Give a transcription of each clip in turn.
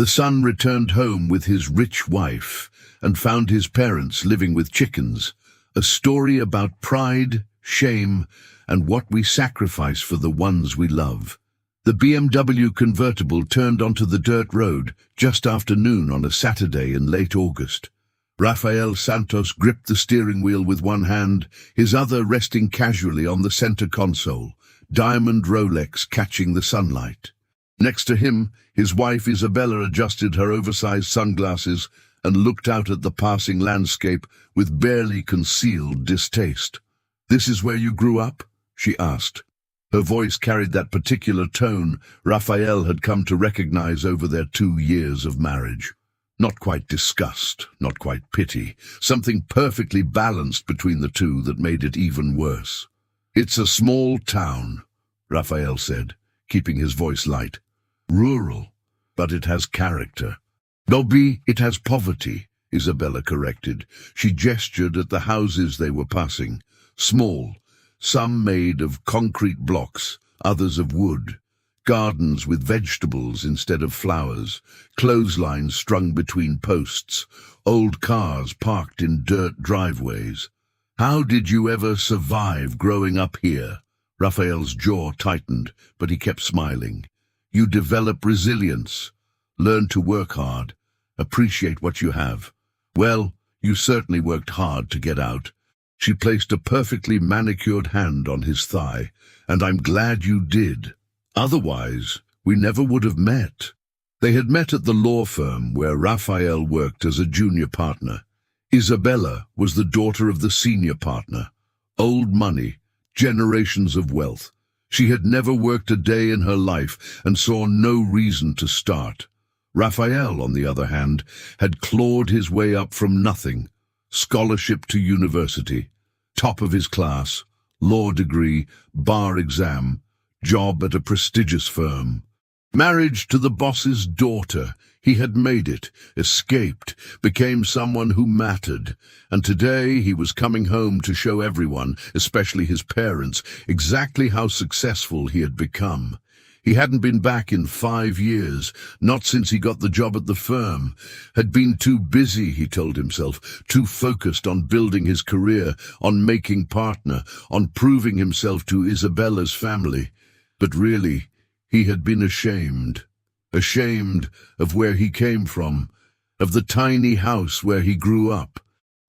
The son returned home with his rich wife and found his parents living with chickens, a story about pride, shame, and what we sacrifice for the ones we love. The BMW convertible turned onto the dirt road just after noon on a Saturday in late August. Rafael Santos gripped the steering wheel with one hand, his other resting casually on the center console, diamond Rolex catching the sunlight. Next to him, his wife Isabella adjusted her oversized sunglasses and looked out at the passing landscape with barely concealed distaste. "This is where you grew up?" she asked. Her voice carried that particular tone Rafael had come to recognize over their 2 years of marriage. Not quite disgust, not quite pity, something perfectly balanced between the two that made it even worse. "It's a small town," Rafael said, keeping his voice light. "Rural, but it has character." "Dobby, it has poverty," Isabella corrected. She gestured at the houses they were passing. Small, some made of concrete blocks, others of wood. Gardens with vegetables instead of flowers, clotheslines strung between posts, old cars parked in dirt driveways. "How did you ever survive growing up here?" Raphael's jaw tightened, but he kept smiling. "You develop resilience, learn to work hard, appreciate what you have. Well, you certainly worked hard to get out." She placed a perfectly manicured hand on his thigh. "And I'm glad you did. Otherwise, we never would have met." They had met at the law firm where Rafael worked as a junior partner. Isabella was the daughter of the senior partner. Old money, generations of wealth. She had never worked a day in her life and saw no reason to start. Rafael, on the other hand, had clawed his way up from nothing. Scholarship to university, top of his class, law degree, bar exam, job at a prestigious firm. Marriage to the boss's daughter. He had made it, escaped, became someone who mattered, and today he was coming home to show everyone, especially his parents, exactly how successful he had become. He hadn't been back in 5 years, not since he got the job at the firm. Had been too busy, he told himself, too focused on building his career, on making partner, on proving himself to Isabella's family. But really, he had been ashamed. Ashamed of where he came from, of the tiny house where he grew up,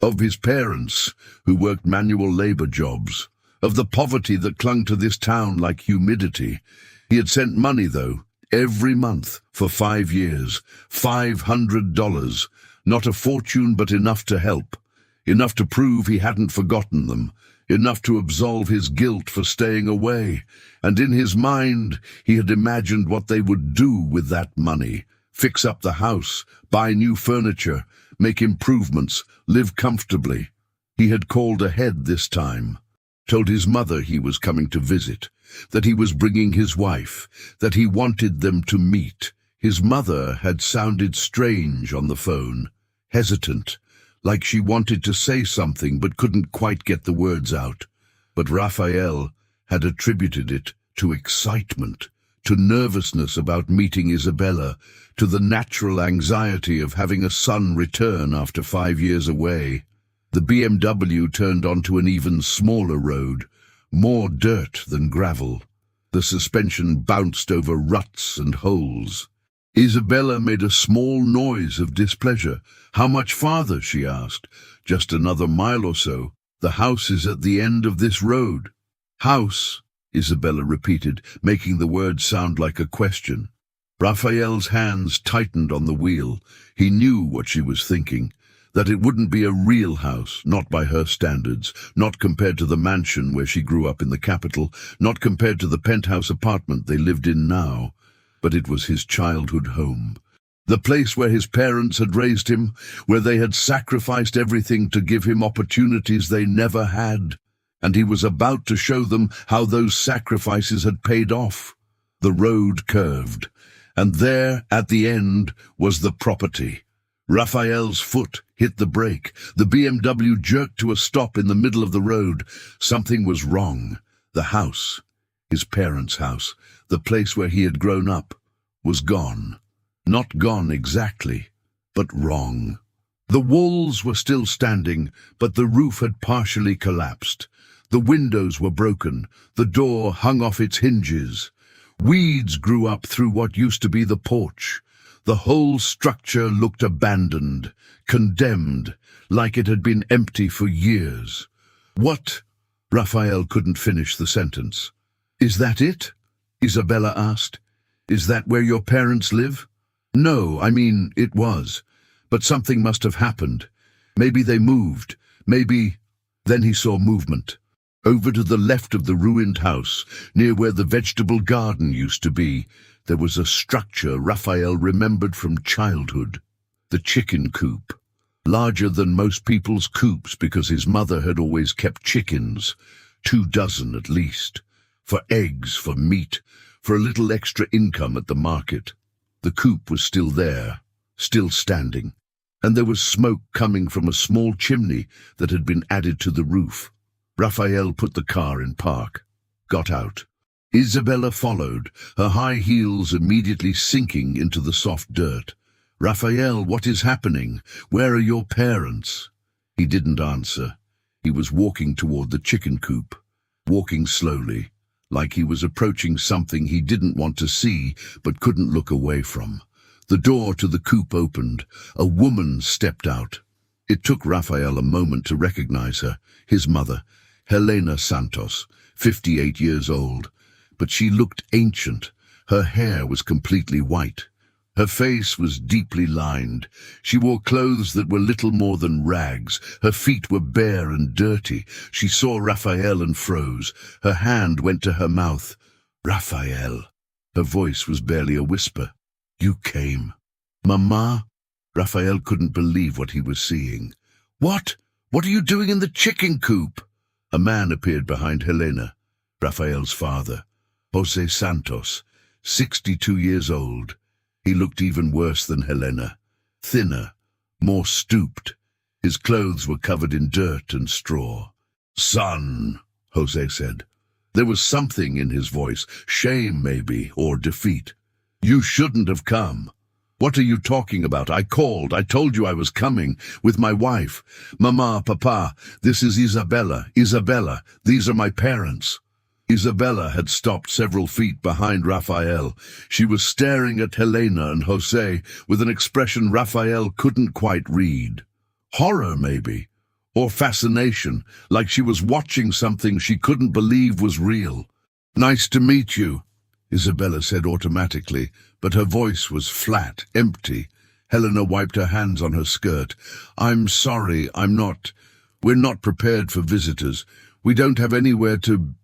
of his parents who worked manual labor jobs, of the poverty that clung to this town like humidity. He had sent money, though, every month for 5 years, $500, not a fortune but enough to help, enough to prove he hadn't forgotten them, enough to absolve his guilt for staying away. And in his mind, he had imagined what they would do with that money: fix up the house, buy new furniture, make improvements, live comfortably. He had called ahead this time, told his mother he was coming to visit, that he was bringing his wife, that he wanted them to meet. His mother had sounded strange on the phone, hesitant, like she wanted to say something but couldn't quite get the words out. But Rafael had attributed it to excitement, to nervousness about meeting Isabella, to the natural anxiety of having a son return after 5 years away. The BMW turned onto an even smaller road, more dirt than gravel. The suspension bounced over ruts and holes. Isabella made a small noise of displeasure. "How much farther?" she asked. "Just another mile or so. The house is at the end of this road." "House," Isabella repeated, making the words sound like a question. Raphael's hands tightened on the wheel. He knew what she was thinking, that it wouldn't be a real house, not by her standards, not compared to the mansion where she grew up in the capital, not compared to the penthouse apartment they lived in now. But it was his childhood home, the place where his parents had raised him, where they had sacrificed everything to give him opportunities they never had. And he was about to show them how those sacrifices had paid off. The road curved, and there, at the end, was the property. Raphael's foot hit the brake. The BMW jerked to a stop in the middle of the road. Something was wrong. The house, his parents' house, the place where he had grown up, was gone. Not gone exactly, but wrong. The walls were still standing, but the roof had partially collapsed. The windows were broken, the door hung off its hinges. Weeds grew up through what used to be the porch. The whole structure looked abandoned, condemned, like it had been empty for years. What? Raphael couldn't finish the sentence. Is that it? Isabella asked. Is that where your parents live? No, I mean, it was. But something must have happened. Maybe they moved. Maybe... Then he saw movement. Over to the left of the ruined house, near where the vegetable garden used to be, there was a structure Raphael remembered from childhood. The chicken coop. Larger than most people's coops because his mother had always kept chickens, 24 at least, for eggs, for meat, for a little extra income at the market. The coop was still there, still standing, and there was smoke coming from a small chimney that had been added to the roof. Raphael put the car in park, got out. Isabella followed, her high heels immediately sinking into the soft dirt. Raphael, what is happening? Where are your parents? He didn't answer. He was walking toward the chicken coop, walking slowly, like he was approaching something he didn't want to see but couldn't look away from. The door to the coop opened. A woman stepped out. It took Raphael a moment to recognize her, his mother, Helena Santos, 58 years old. But she looked ancient. Her hair was completely white. Her face was deeply lined. She wore clothes that were little more than rags. Her feet were bare and dirty. She saw Raphael and froze. Her hand went to her mouth. Raphael. Her voice was barely a whisper. You came. Mama? Raphael couldn't believe what he was seeing. What? What are you doing in the chicken coop? A man appeared behind Helena, Raphael's father, José Santos, 62 years old. He looked even worse than Helena, thinner, more stooped. His clothes were covered in dirt and straw. Son, José said. There was something in his voice, shame maybe, or defeat. You shouldn't have come. What are you talking about? I called. I told you I was coming with my wife. Mama, Papa, this is Isabella. Isabella, these are my parents. Isabella had stopped several feet behind Raphael. She was staring at Helena and José with an expression Raphael couldn't quite read. Horror, maybe, or fascination, like she was watching something she couldn't believe was real. Nice to meet you, Isabella said automatically, but her voice was flat, empty. Helena wiped her hands on her skirt. I'm sorry, we're not prepared for visitors. We don't have anywhere to...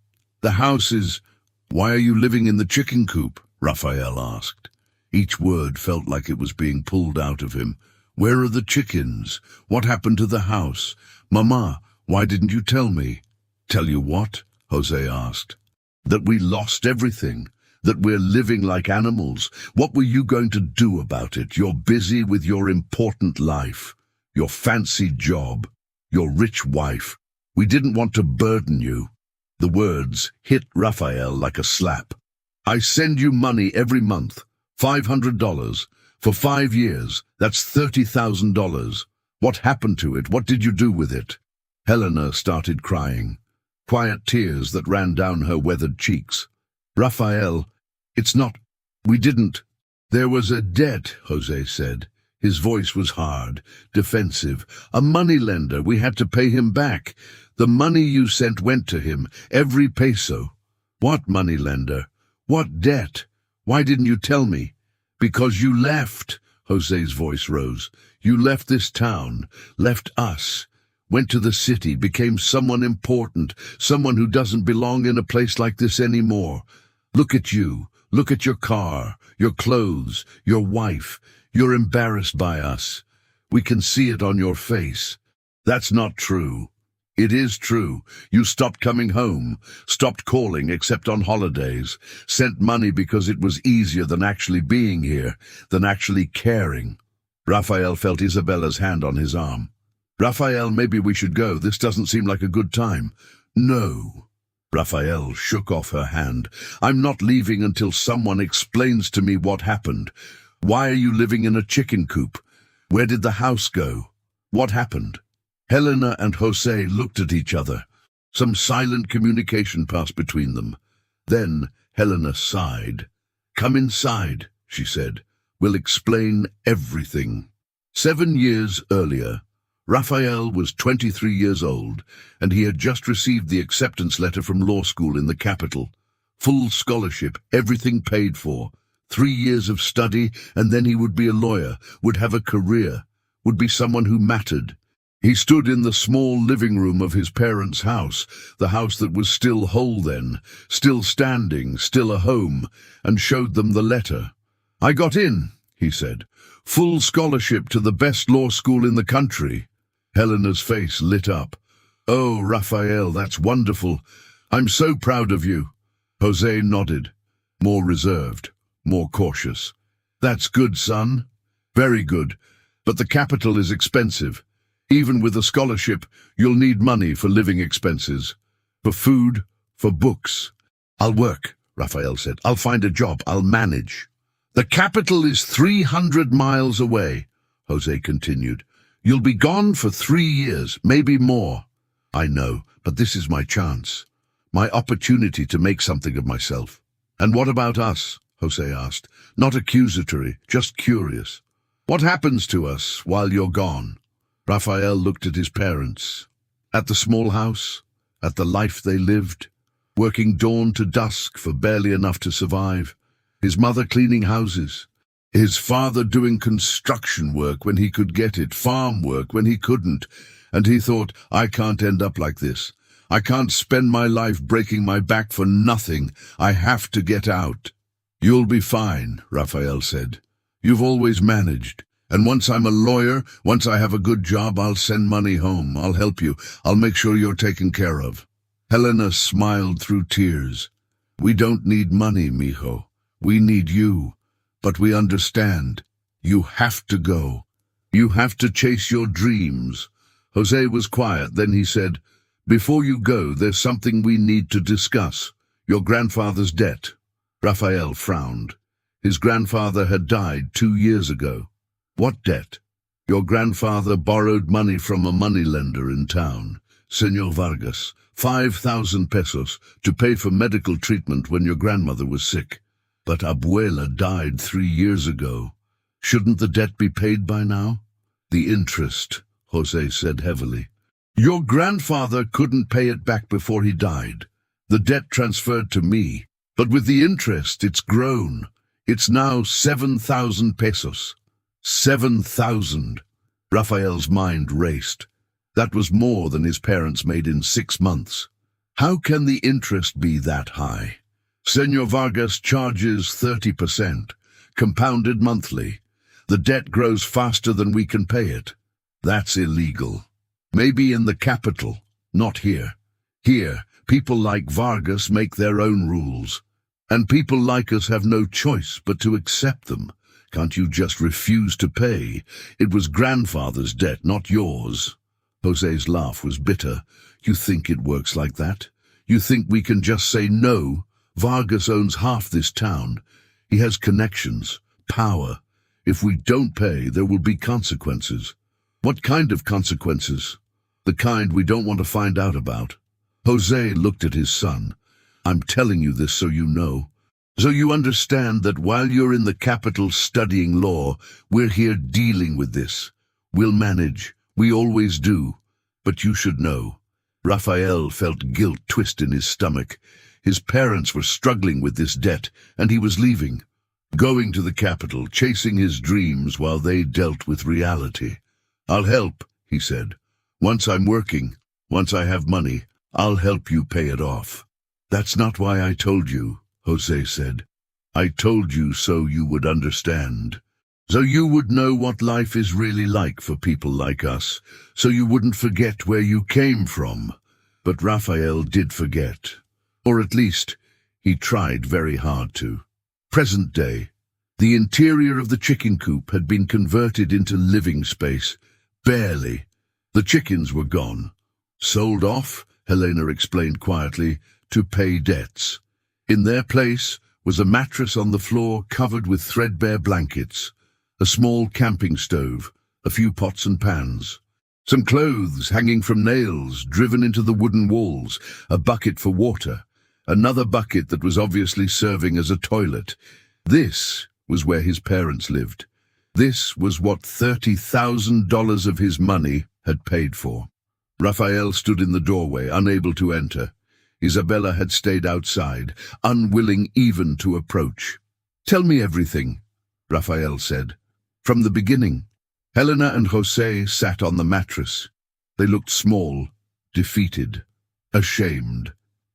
The house is... Why are you living in the chicken coop? Raphael asked. Each word felt like it was being pulled out of him. Where are the chickens? What happened to the house? Mama, why didn't you tell me? Tell you what? José asked. That we lost everything. That we're living like animals. What were you going to do about it? You're busy with your important life, your fancy job, your rich wife. We didn't want to burden you. The words hit Raphael like a slap. I send you money every month, $500. For 5 years, that's $30,000. What happened to it? What did you do with it? Helena started crying, quiet tears that ran down her weathered cheeks. Raphael, it's not... We didn't... There was a debt, José said. His voice was hard, defensive. A moneylender. We had to pay him back. The money you sent went to him, every peso. What moneylender? What debt? Why didn't you tell me? Because you left, José's voice rose. You left this town, left us, went to the city, became someone important, someone who doesn't belong in a place like this anymore. Look at you. Look at your car, your clothes, your wife. You're embarrassed by us. We can see it on your face. That's not true. It is true. You stopped coming home, stopped calling except on holidays, sent money because it was easier than actually being here, than actually caring. Raphael felt Isabella's hand on his arm. Raphael, maybe we should go. This doesn't seem like a good time. No. Raphael shook off her hand. I'm not leaving until someone explains to me what happened. Why are you living in a chicken coop? Where did the house go? What happened? Helena and Jose looked at each other. Some silent communication passed between them. Then Helena sighed. "Come inside," she said. "We'll explain everything." 7 years earlier, Raphael was 23 years old, and he had just received the acceptance letter from law school in the capital. Full scholarship, everything paid for. 3 years of study, and then he would be a lawyer, would have a career, would be someone who mattered. He stood in the small living room of his parents' house, the house that was still whole then, still standing, still a home, and showed them the letter. "I got in," he said. "Full scholarship to the best law school in the country." Helena's face lit up. "Oh, Raphael, that's wonderful. I'm so proud of you." Jose nodded, more reserved, more cautious. "That's good, son. Very good. But the capital is expensive. Even with a scholarship, you'll need money for living expenses, for food, for books." "I'll work," Raphael said. "I'll find a job. I'll manage." "The capital is 300 miles away," Jose continued. "You'll be gone for 3 years, maybe more." "I know, but this is my chance, my opportunity to make something of myself." "And what about us?" Jose asked, not accusatory, just curious. "What happens to us while you're gone?" Raphael looked at his parents, at the small house, at the life they lived, working dawn to dusk for barely enough to survive. His mother cleaning houses, his father doing construction work when he could get it, farm work when he couldn't. And he thought, "I can't end up like this. I can't spend my life breaking my back for nothing. I have to get out." "You'll be fine," Raphael said. "You've always managed. And once I'm a lawyer, once I have a good job, I'll send money home. I'll help you. I'll make sure you're taken care of." Helena smiled through tears. "We don't need money, mijo. We need you. But we understand. You have to go. You have to chase your dreams." Jose was quiet, then he said, "Before you go, there's something we need to discuss. Your grandfather's debt." Raphael frowned. His grandfather had died 2 years ago. "What debt?" "Your grandfather borrowed money from a moneylender in town, Senor Vargas, 5,000 pesos, to pay for medical treatment when your grandmother was sick. But Abuela died 3 years ago. Shouldn't the debt be paid by now?" "The interest," Jose said heavily. "Your grandfather couldn't pay it back before he died. The debt transferred to me, but with the interest it's grown. It's now 7,000 pesos. 7,000. Raphael's mind raced. That was more than his parents made in 6 months. How can the interest be that high? Senor Vargas charges 30%, compounded monthly. The debt grows faster than we can pay it. That's illegal. Maybe in the capital, not here. Here, people like Vargas make their own rules. And people like us have no choice but to accept them. Can't you just refuse to pay? It was grandfather's debt, not yours." Jose's laugh was bitter. "You think it works like that? You think we can just say no? Vargas owns half this town. He has connections, power. If we don't pay, there will be consequences." "What kind of consequences?" "The kind we don't want to find out about." Jose looked at his son. "I'm telling you this so you know. So you understand that while you're in the capital studying law, we're here dealing with this. We'll manage. We always do. But you should know." Raphael felt guilt twist in his stomach. His parents were struggling with this debt, and he was leaving. Going to the capital, chasing his dreams while they dealt with reality. "I'll help," he said. "Once I'm working, once I have money, I'll help you pay it off." "That's not why I told you," Jose said. "I told you so you would understand. So you would know what life is really like for people like us, so you wouldn't forget where you came from." But Raphael did forget. Or at least, he tried very hard to. Present day. The interior of the chicken coop had been converted into living space. Barely. The chickens were gone. "Sold off," Helena explained quietly, "to pay debts. In their place was a mattress on the floor covered with threadbare blankets, a small camping stove, a few pots and pans, some clothes hanging from nails driven into the wooden walls, a bucket for water, another bucket that was obviously serving as a toilet. This was where his parents lived. This was what $30,000 of his money had paid for. Raphael stood in the doorway, unable to enter. Isabella had stayed outside, unwilling even to approach. "Tell me everything," Raphael said. "From the beginning." Helena and José sat on the mattress. They looked small, defeated, ashamed.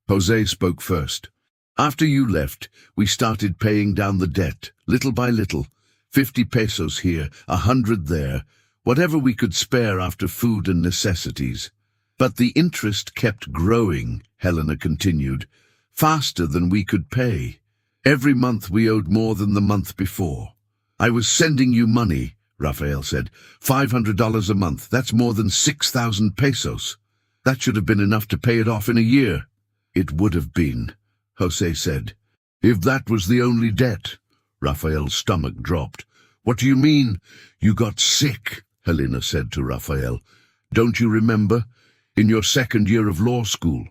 José spoke first. "After you left, we started paying down the debt, little by little. 50 pesos here, 100 there, whatever we could spare after food and necessities. But the interest kept growing," Helena continued, "faster than we could pay. Every month we owed more than the month before. I was sending you money," Raphael said. $500 a month, that's more than 6,000 pesos. That should have been enough to pay it off in a year." "It would have been," José said. "If that was the only debt." Raphael's stomach dropped. "What do you mean?" "You got sick," Helena said to Raphael. "Don't you remember? In your second year of law school.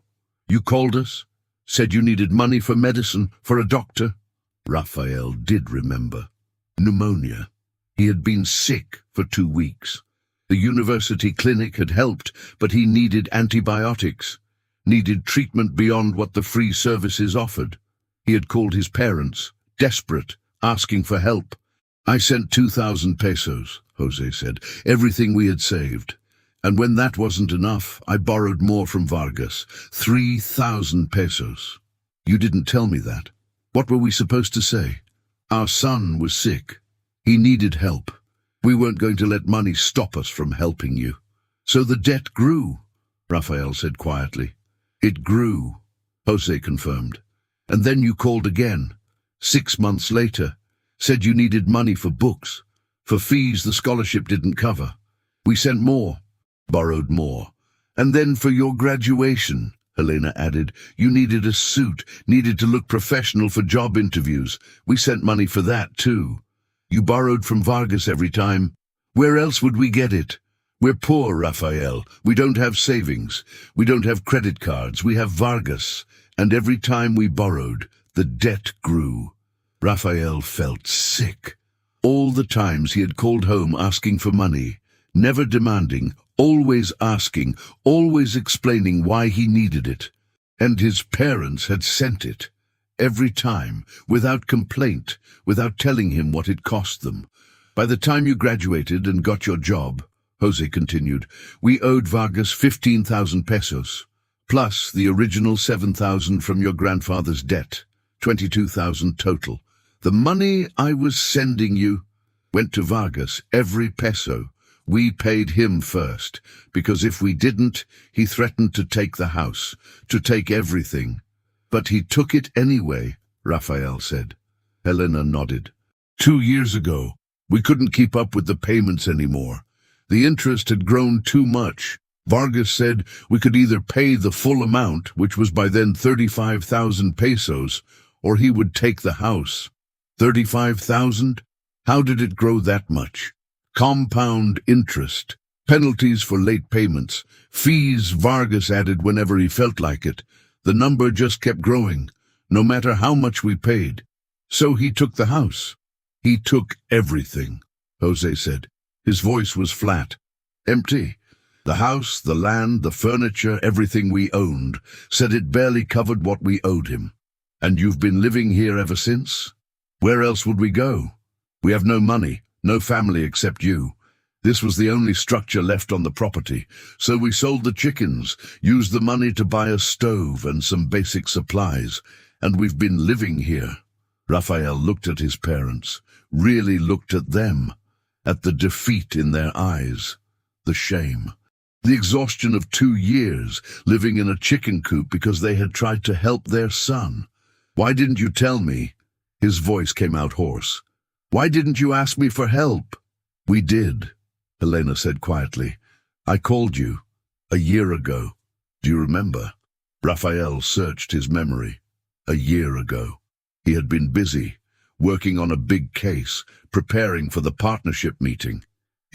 You called us, said you needed money for medicine, for a doctor." Raphael did remember. Pneumonia. He had been sick for 2 weeks. The university clinic had helped, but he needed antibiotics, needed treatment beyond what the free services offered. He had called his parents, desperate, asking for help. "I sent 2,000 pesos, José said, everything we had saved. And when that wasn't enough, I borrowed more from Vargas, 3,000 pesos. You didn't tell me that. What were we supposed to say? Our son was sick. He needed help. We weren't going to let money stop us from helping you. So the debt grew," Raphael said quietly. "It grew," José confirmed. "And then you called again, 6 months later, said you needed money for books, for fees the scholarship didn't cover. We sent more, borrowed more. And then for your graduation," Helena added, "you needed a suit, needed to look professional for job interviews. We sent money for that too. You borrowed from Vargas every time. Where else would we get it? We're poor, Raphael. We don't have savings. We don't have credit cards. We have Vargas. And every time we borrowed, the debt grew." Raphael felt sick. All the times he had called home asking for money, never demanding, always asking, always explaining why he needed it. And his parents had sent it. Every time, without complaint, without telling him what it cost them. "By the time you graduated and got your job," José continued, "we owed Vargas 15,000 pesos, plus the original 7,000 from your grandfather's debt, 22,000 total. The money I was sending you went to Vargas, every peso. We paid him first, because if we didn't, he threatened to take the house, to take everything. But he took it anyway," Raphael said. Helena nodded. 2 years ago, we couldn't keep up with the payments anymore. The interest had grown too much. Vargas said we could either pay the full amount, which was by then 35,000 pesos, or he would take the house. 35,000? How did it grow that much? Compound interest, penalties for late payments, fees Vargas added whenever he felt like it. The number just kept growing, no matter how much we paid. So he took the house. He took everything, José said. His voice was flat, empty. The house, the land, the furniture, everything we owned, said it barely covered what we owed him. "And you've been living here ever since? Where else would we go? We have no money, no family except you. This was the only structure left on the property, so we sold the chickens, used the money to buy a stove and some basic supplies, and we've been living here." Raphael looked at his parents, really looked at them, at the defeat in their eyes, the shame, the exhaustion of 2 years living in a chicken coop because they had tried to help their son. "Why didn't you tell me?" His voice came out hoarse. "Why didn't you ask me for help?" "We did," Helena said quietly. "I called you, a year ago. Do you remember?" Raphael searched his memory. A year ago. He had been busy, working on a big case, preparing for the partnership meeting.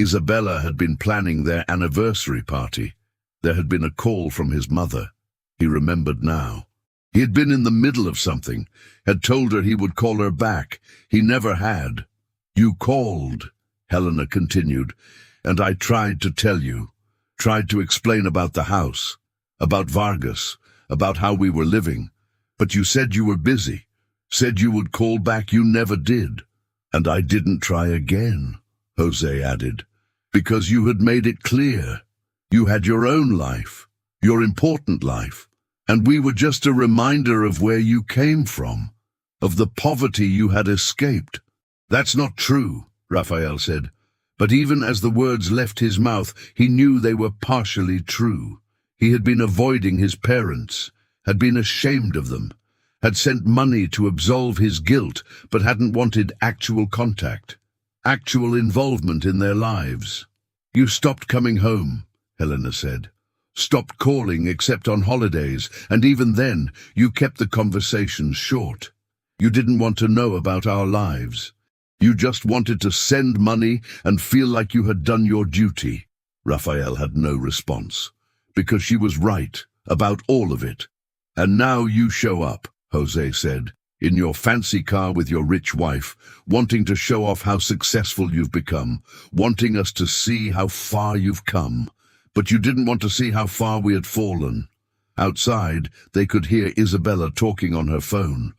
Isabella had been planning their anniversary party. There had been a call from his mother. He remembered now. He had been in the middle of something, had told her he would call her back. He never had. "You called," Helena continued, "and I tried to tell you, tried to explain about the house, about Vargas, about how we were living. But you said you were busy, said you would call back. You never did. And I didn't try again," Jose added, "because you had made it clear. You had your own life, your important life, and we were just a reminder of where you came from, of the poverty you had escaped." "That's not true," Raphael said. But even as the words left his mouth, he knew they were partially true. He had been avoiding his parents, had been ashamed of them, had sent money to absolve his guilt, but hadn't wanted actual contact, actual involvement in their lives. "You stopped coming home," Helena said. "Stopped calling except on holidays, and even then you kept the conversations short. You didn't want to know about our lives. You just wanted to send money and feel like you had done your duty." Raphael had no response, because she was right about all of it. "And now you show up," Jose said, "in your fancy car with your rich wife, wanting to show off how successful you've become, wanting us to see how far you've come. But you didn't want to see how far we had fallen." Outside, they could hear Isabella talking on her phone,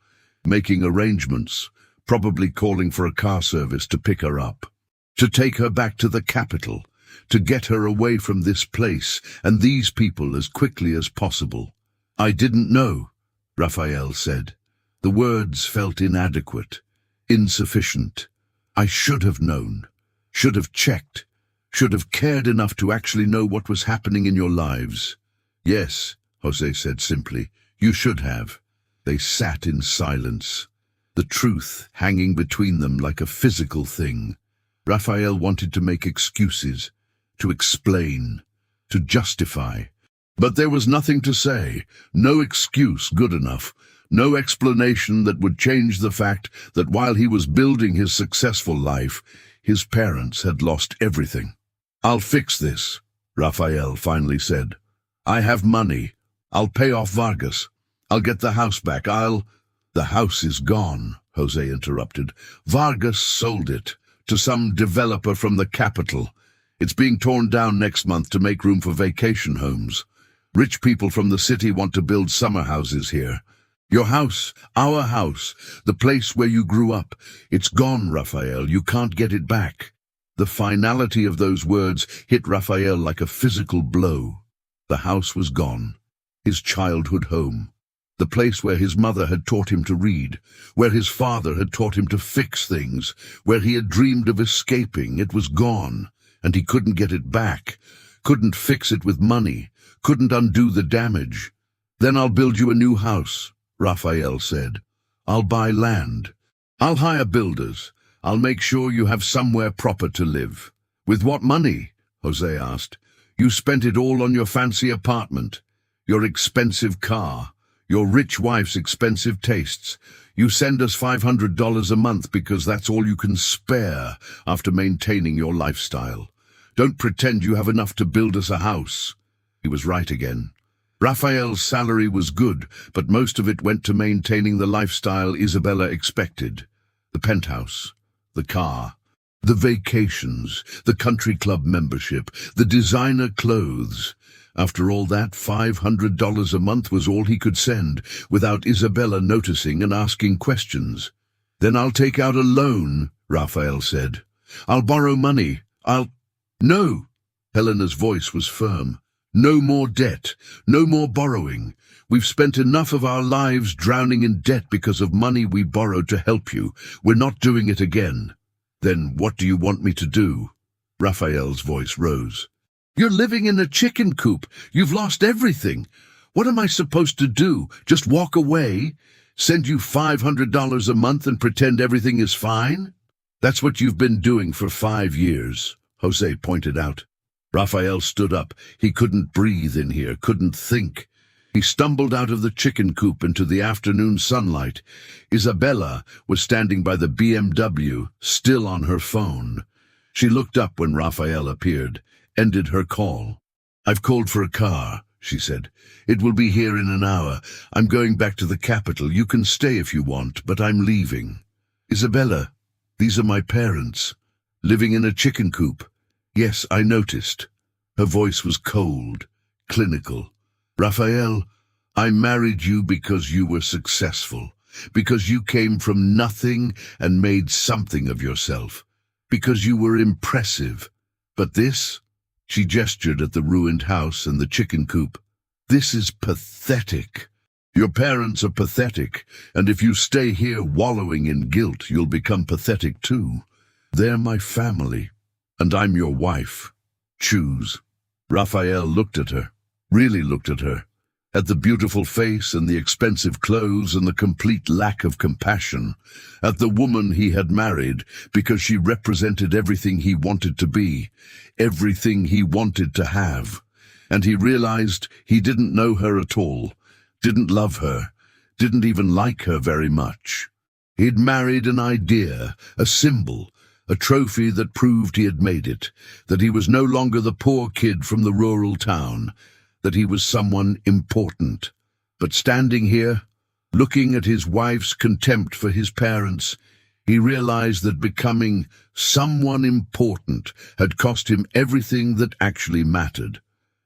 making arrangements, probably calling for a car service to pick her up, to take her back to the capital, to get her away from this place and these people as quickly as possible. "I didn't know," Raphael said. The words felt inadequate, insufficient. "I should have known, should have checked, should have cared enough to actually know what was happening in your lives." "Yes," Jose said simply, "you should have." They sat in silence, the truth hanging between them like a physical thing. Raphael wanted to make excuses, to explain, to justify. But there was nothing to say, no excuse good enough, no explanation that would change the fact that while he was building his successful life, his parents had lost everything. "I'll fix this," Raphael finally said. "I have money. I'll pay off Vargas. I'll get the house back. "The house is gone," Jose interrupted. "Vargas sold it to some developer from the capital. It's being torn down next month to make room for vacation homes. Rich people from the city want to build summer houses here. Your house, our house, the place where you grew up, it's gone, Raphael. You can't get it back." The finality of those words hit Raphael like a physical blow. The house was gone, his childhood home. The place where his mother had taught him to read, where his father had taught him to fix things, where he had dreamed of escaping, it was gone, and he couldn't get it back, couldn't fix it with money, couldn't undo the damage. "Then I'll build you a new house," Raphael said. "I'll buy land. I'll hire builders. I'll make sure you have somewhere proper to live." "With what money?" Jose asked. "You spent it all on your fancy apartment, your expensive car, your rich wife's expensive tastes. You send us $500 a month because that's all you can spare after maintaining your lifestyle. Don't pretend you have enough to build us a house." He was right again. Raphael's salary was good, but most of it went to maintaining the lifestyle Isabella expected. The penthouse, the car, the vacations, the country club membership, the designer clothes. After all that, $500 a month was all he could send, without Isabella noticing and asking questions. "Then I'll take out a loan," Raphael said. "I'll borrow money. "No!" Helena's voice was firm. "No more debt. No more borrowing. We've spent enough of our lives drowning in debt because of money we borrowed to help you. We're not doing it again." "Then what do you want me to do?" Raphael's voice rose. "You're living in a chicken coop. You've lost everything. What am I supposed to do? Just walk away? Send you $500 a month and pretend everything is fine?" "That's what you've been doing for 5 years," Jose pointed out. Raphael stood up. He couldn't breathe in here, couldn't think. He stumbled out of the chicken coop into the afternoon sunlight. Isabella was standing by the BMW, still on her phone. She looked up when Raphael appeared, ended her call. "I've called for a car," she said. "It will be here in an hour. I'm going back to the capital. You can stay if you want, but I'm leaving." "Isabella, these are my parents, living in a chicken coop." "Yes, I noticed." Her voice was cold, clinical. "Raphael, I married you because you were successful, because you came from nothing and made something of yourself, because you were impressive. But this," she gestured at the ruined house and the chicken coop, "this is pathetic. Your parents are pathetic, and if you stay here wallowing in guilt, you'll become pathetic too. They're my family, and I'm your wife. Choose." Raphael looked at her, really looked at her, at the beautiful face and the expensive clothes and the complete lack of compassion, at the woman he had married because she represented everything he wanted to be, everything he wanted to have. And he realized he didn't know her at all, didn't love her, didn't even like her very much. He'd married an idea, a symbol, a trophy that proved he had made it, that he was no longer the poor kid from the rural town, that he was someone important. But standing here, looking at his wife's contempt for his parents, he realized that becoming someone important had cost him everything that actually mattered.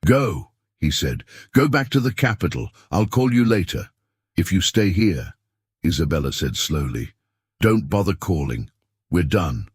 "Go," he said. "Go back to the capital. I'll call you later." "If you stay here," Isabella said slowly. "Don't bother calling. We're done.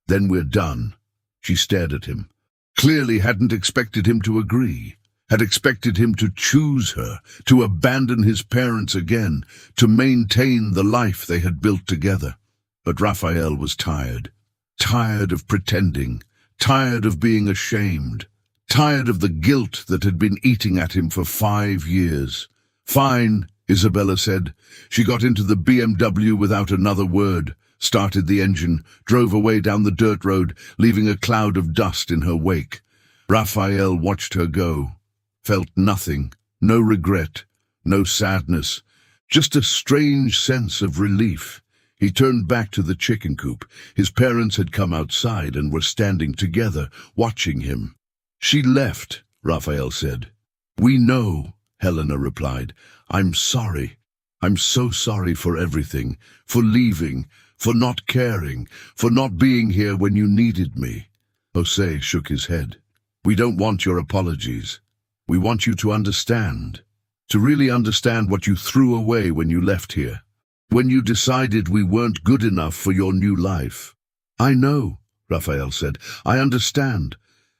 Then we're done." She stared at him. Clearly hadn't expected him to agree, had expected him to choose her, to abandon his parents again, to maintain the life they had built together. But Raphael was tired. Tired of pretending, tired of being ashamed, tired of the guilt that had been eating at him for 5 years. "Fine," Isabella said. She got into the BMW without another word, started the engine, drove away down the dirt road, leaving a cloud of dust in her wake. Raphael watched her go, felt nothing, no regret, no sadness, just a strange sense of relief. He turned back to the chicken coop. His parents had come outside and were standing together, watching him. "She left," Raphael said. "We know," Helena replied. "I'm sorry. I'm so sorry for everything, for leaving, for not caring, for not being here when you needed me." Jose shook his head. "We don't want your apologies. We want you to understand, to really understand what you threw away when you left here, when you decided we weren't good enough for your new life." "I know," Raphael said. "I understand,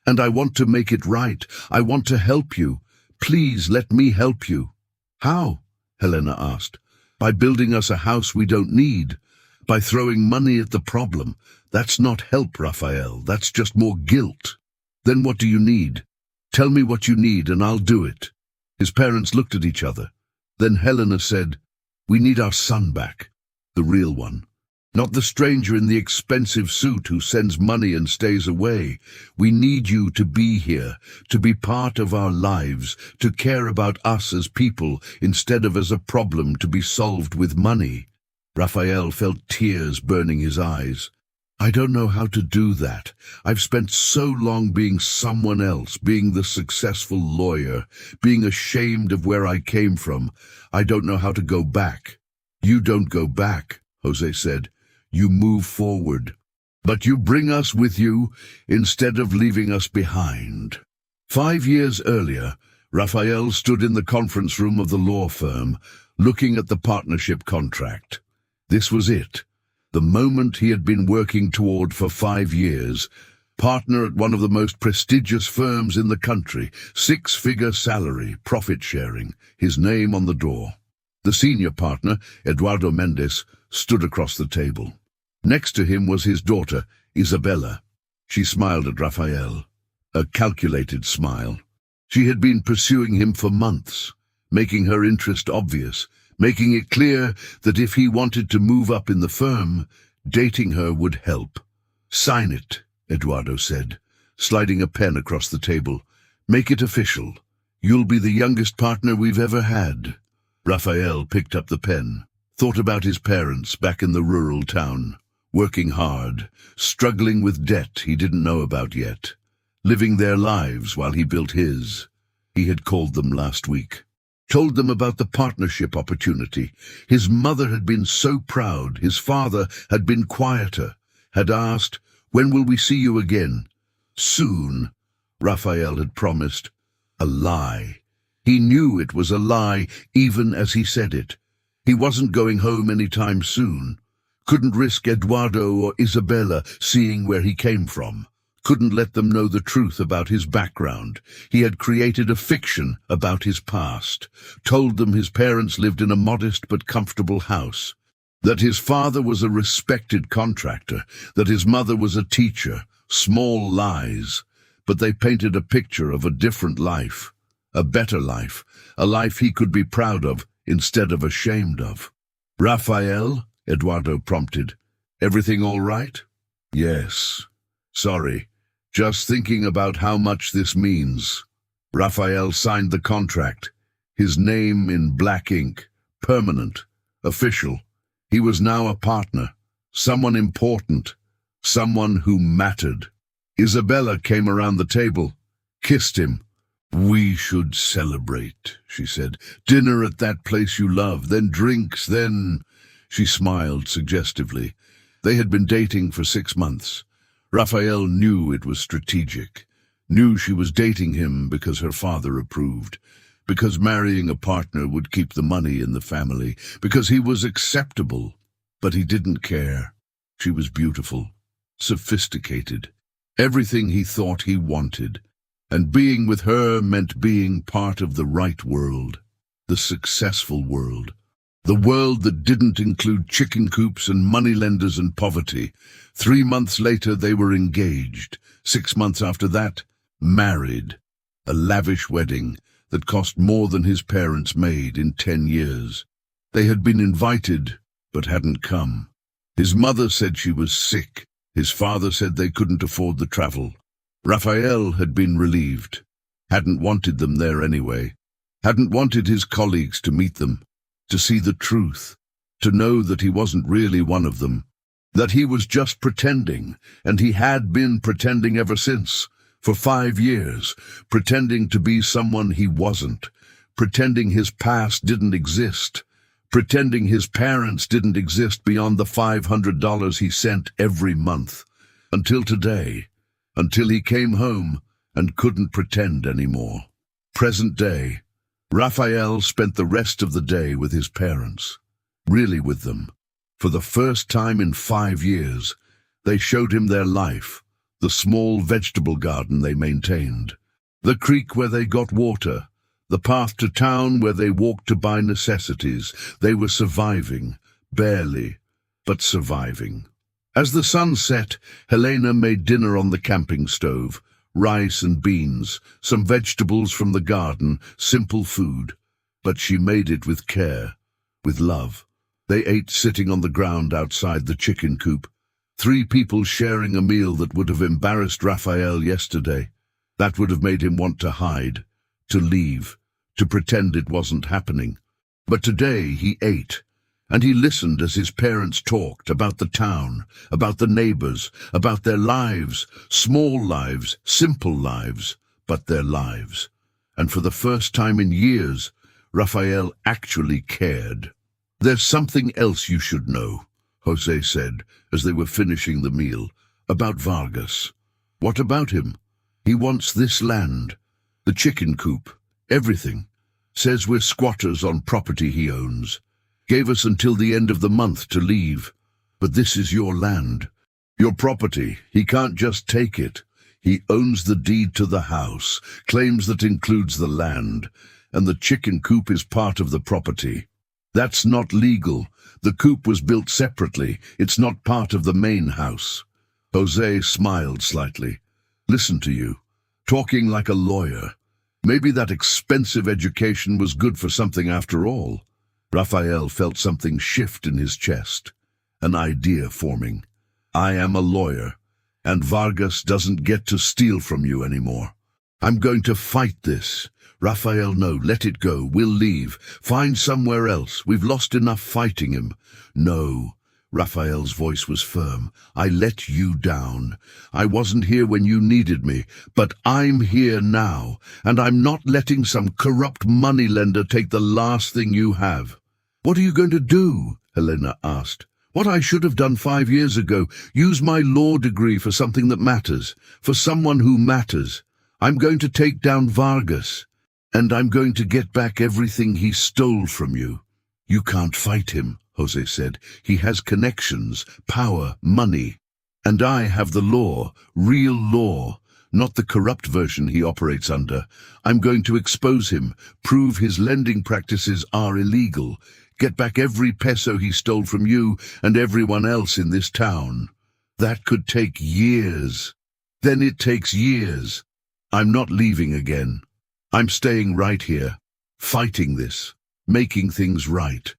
and I want to make it right. I want to help you. Please let me help you." "How?" Helena asked. "By building us a house we don't need. By throwing money at the problem. That's not help, Raphael. That's just more guilt." "Then what do you need? Tell me what you need and I'll do it." His parents looked at each other. Then Helena said, "We need our son back. The real one. Not the stranger in the expensive suit who sends money and stays away. We need you to be here, to be part of our lives, to care about us as people instead of as a problem to be solved with money." Raphael felt tears burning his eyes. "I don't know how to do that. I've spent so long being someone else, being the successful lawyer, being ashamed of where I came from. I don't know how to go back." "You don't go back," Jose said. "You move forward. But you bring us with you instead of leaving us behind." 5 years earlier, Raphael stood in the conference room of the law firm, looking at the partnership contract. This was it, the moment he had been working toward for 5 years. Partner at one of the most prestigious firms in the country, 6-figure salary, profit sharing, his name on the door. The senior partner, Eduardo Mendes, stood across the table. Next to him was his daughter, Isabella. She smiled at Raphael, a calculated smile. She had been pursuing him for months, making her interest obvious, making it clear that if he wanted to move up in the firm, dating her would help. "Sign it," Eduardo said, sliding a pen across the table. "Make it official. You'll be the youngest partner we've ever had. Raphael picked up the pen, thought about his parents back in the rural town, working hard, struggling with debt he didn't know about yet, living their lives while he built his. He had called them last week, told them about the partnership opportunity. His mother had been so proud, his father had been quieter, had asked, "When will we see you again?" Soon, Raphael had promised. A lie. He knew it was a lie, even as he said it. He wasn't going home any time soon. Couldn't risk Eduardo or Isabella seeing where he came from. Couldn't let them know the truth about his background. He had created a fiction about his past. Told them his parents lived in a modest but comfortable house. That his father was a respected contractor. That his mother was a teacher. Small lies. But they painted a picture of a different life. A better life. A life he could be proud of instead of ashamed of. "Raphael?" Eduardo prompted. "Everything all right?" "Yes. Sorry. Just thinking about how much this means." Raphael signed the contract. His name in black ink. Permanent. Official. He was now a partner. Someone important. Someone who mattered. Isabella came around the table, kissed him. "We should celebrate," she said. "Dinner at that place you love, then drinks, then—" She smiled suggestively. They had been dating for 6 months. Raphael knew it was strategic, knew she was dating him because her father approved, because marrying a partner would keep the money in the family, because he was acceptable. But he didn't care. She was beautiful, sophisticated, everything he thought he wanted. And being with her meant being part of the right world, the successful world. The world that didn't include chicken coops and moneylenders and poverty. 3 months later they were engaged. 6 months after that, married. A lavish wedding that cost more than his parents made in 10 years. They had been invited, but hadn't come. His mother said she was sick. His father said they couldn't afford the travel. Raphael had been relieved. Hadn't wanted them there anyway. Hadn't wanted his colleagues to meet them, to see the truth, to know that he wasn't really one of them, that he was just pretending, and he had been pretending ever since, for 5 years, pretending to be someone he wasn't, pretending his past didn't exist, pretending his parents didn't exist beyond the $500 he sent every month, until today, until he came home and couldn't pretend anymore. Present day, Raphael spent the rest of the day with his parents, really with them. For the first time in 5 years, they showed him their life, the small vegetable garden they maintained, the creek where they got water, the path to town where they walked to buy necessities. They were surviving, barely, but surviving. As the sun set, Helena made dinner on the camping stove. Rice and beans, some vegetables from the garden, simple food. But she made it with care, with love. They ate sitting on the ground outside the chicken coop. 3 people sharing a meal that would have embarrassed Raphael yesterday. That would have made him want to hide, to leave, to pretend it wasn't happening. But today he ate. And he listened as his parents talked about the town, about the neighbors, about their lives, small lives, simple lives, but their lives. And for the first time in years, Raphael actually cared. "There's something else you should know," Jose said as they were finishing the meal, "about Vargas." "What about him?" "He wants this land, the chicken coop, everything. Says we're squatters on property he owns. Gave us until the end of the month to leave. But this is your land, your property. He can't just take it. He owns the deed to the house, claims that includes the land, and the chicken coop is part of the property. That's not legal. The coop was built separately. It's not part of the main house." Jose smiled slightly. "Listen to you, talking like a lawyer. Maybe that expensive education was good for something after all." Raphael felt something shift in his chest, an idea forming. "I am a lawyer, and Vargas doesn't get to steal from you anymore." I'm going to fight this. Raphael, no, let it go. We'll leave. Find somewhere else. We've lost enough fighting him. No. Raphael's voice was firm. I let you down. I wasn't here when you needed me, but I'm here now, and I'm not letting some corrupt moneylender take the last thing you have. What are you going to do? Helena asked. What I should have done 5 years ago. Use my law degree for something that matters, for someone who matters. I'm going to take down Vargas, and I'm going to get back everything he stole from you. You can't fight him, Jose said. He has connections, power, money. And I have the law, real law, not the corrupt version he operates under. I'm going to expose him, prove his lending practices are illegal, get back every peso he stole from you and everyone else in this town. That could take years. Then it takes years. I'm not leaving again. I'm staying right here, fighting this, making things right.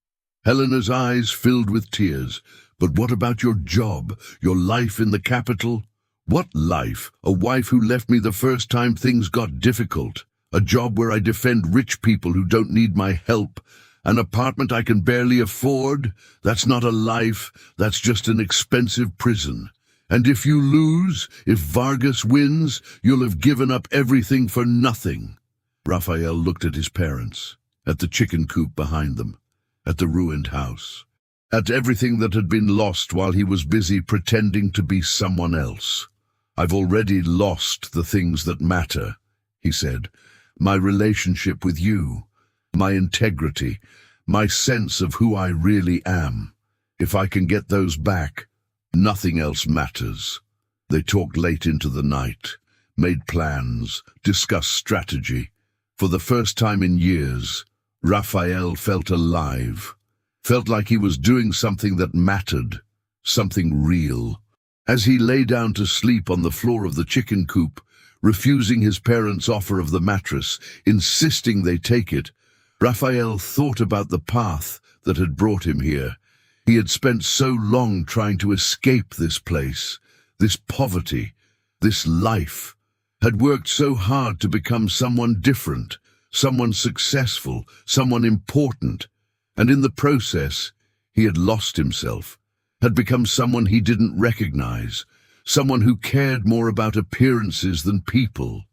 Helena's eyes filled with tears. But what about your job, your life in the capital? What life? A wife who left me the first time things got difficult. A job where I defend rich people who don't need my help. An apartment I can barely afford? That's not a life, that's just an expensive prison. And if you lose, if Vargas wins, you'll have given up everything for nothing. Raphael looked at his parents, at the chicken coop behind them, at the ruined house, at everything that had been lost while he was busy pretending to be someone else. I've already lost the things that matter, he said. My relationship with you, my integrity, my sense of who I really am. If I can get those back, nothing else matters. They talked late into the night, made plans, discussed strategy. For the first time in years, Raphael felt alive, felt like he was doing something that mattered, something real. As he lay down to sleep on the floor of the chicken coop, refusing his parents' offer of the mattress, insisting they take it, Raphael thought about the path that had brought him here. He had spent so long trying to escape this place, this poverty, this life, had worked so hard to become someone different, someone successful, someone important, and in the process, he had lost himself, had become someone he didn't recognize, someone who cared more about appearances than people,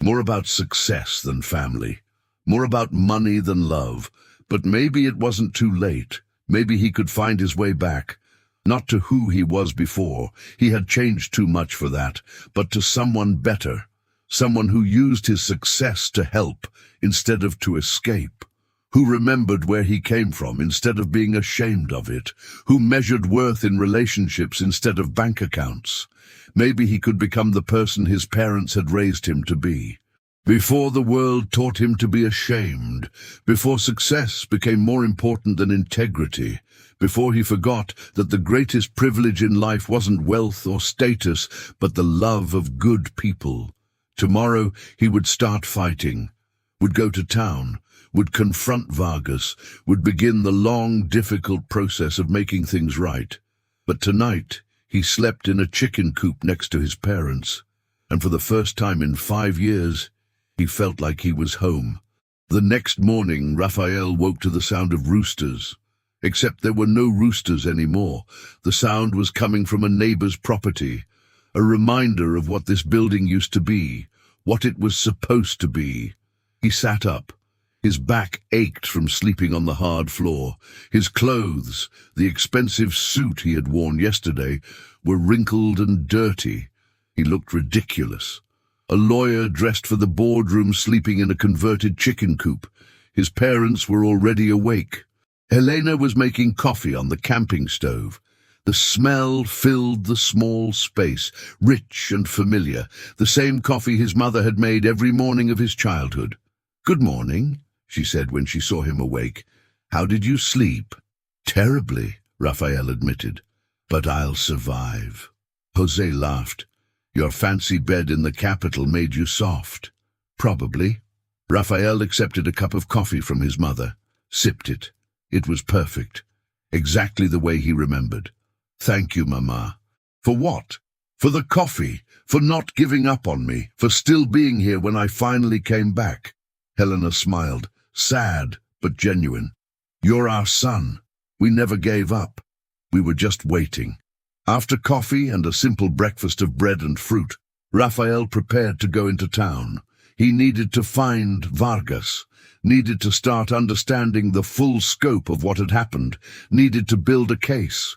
more about success than family, more about money than love. But maybe it wasn't too late. Maybe he could find his way back, not to who he was before. He had changed too much for that, but to someone better, someone who used his success to help instead of to escape, who remembered where he came from instead of being ashamed of it, who measured worth in relationships instead of bank accounts. Maybe he could become the person his parents had raised him to be. Before the world taught him to be ashamed, before success became more important than integrity, before he forgot that the greatest privilege in life wasn't wealth or status, but the love of good people. Tomorrow he would start fighting, would go to town, would confront Vargas, would begin the long, difficult process of making things right. But tonight he slept in a chicken coop next to his parents, and for the first time in 5 years, he felt like he was home. The next morning, Raphael woke to the sound of roosters. Except there were no roosters anymore. The sound was coming from a neighbor's property, a reminder of what this building used to be, what it was supposed to be. He sat up. His back ached from sleeping on the hard floor. His clothes, the expensive suit he had worn yesterday, were wrinkled and dirty. He looked ridiculous. A lawyer dressed for the boardroom sleeping in a converted chicken coop. His parents were already awake. Helena was making coffee on the camping stove. The smell filled the small space, rich and familiar, the same coffee his mother had made every morning of his childhood. "Good morning," she said when she saw him awake. "How did you sleep?" "Terribly," Raphael admitted. "But I'll survive." Jose laughed. "Your fancy bed in the capital made you soft." "Probably." Raphael accepted a cup of coffee from his mother, sipped it. It was perfect, exactly the way he remembered. "Thank you, Mama." "For what?" For the coffee, for not giving up on me, for still being here when I finally came back. Helena smiled, sad but genuine. You're our son. We never gave up. We were just waiting. After coffee and a simple breakfast of bread and fruit, Raphael prepared to go into town. He needed to find Vargas, needed to start understanding the full scope of what had happened, needed to build a case.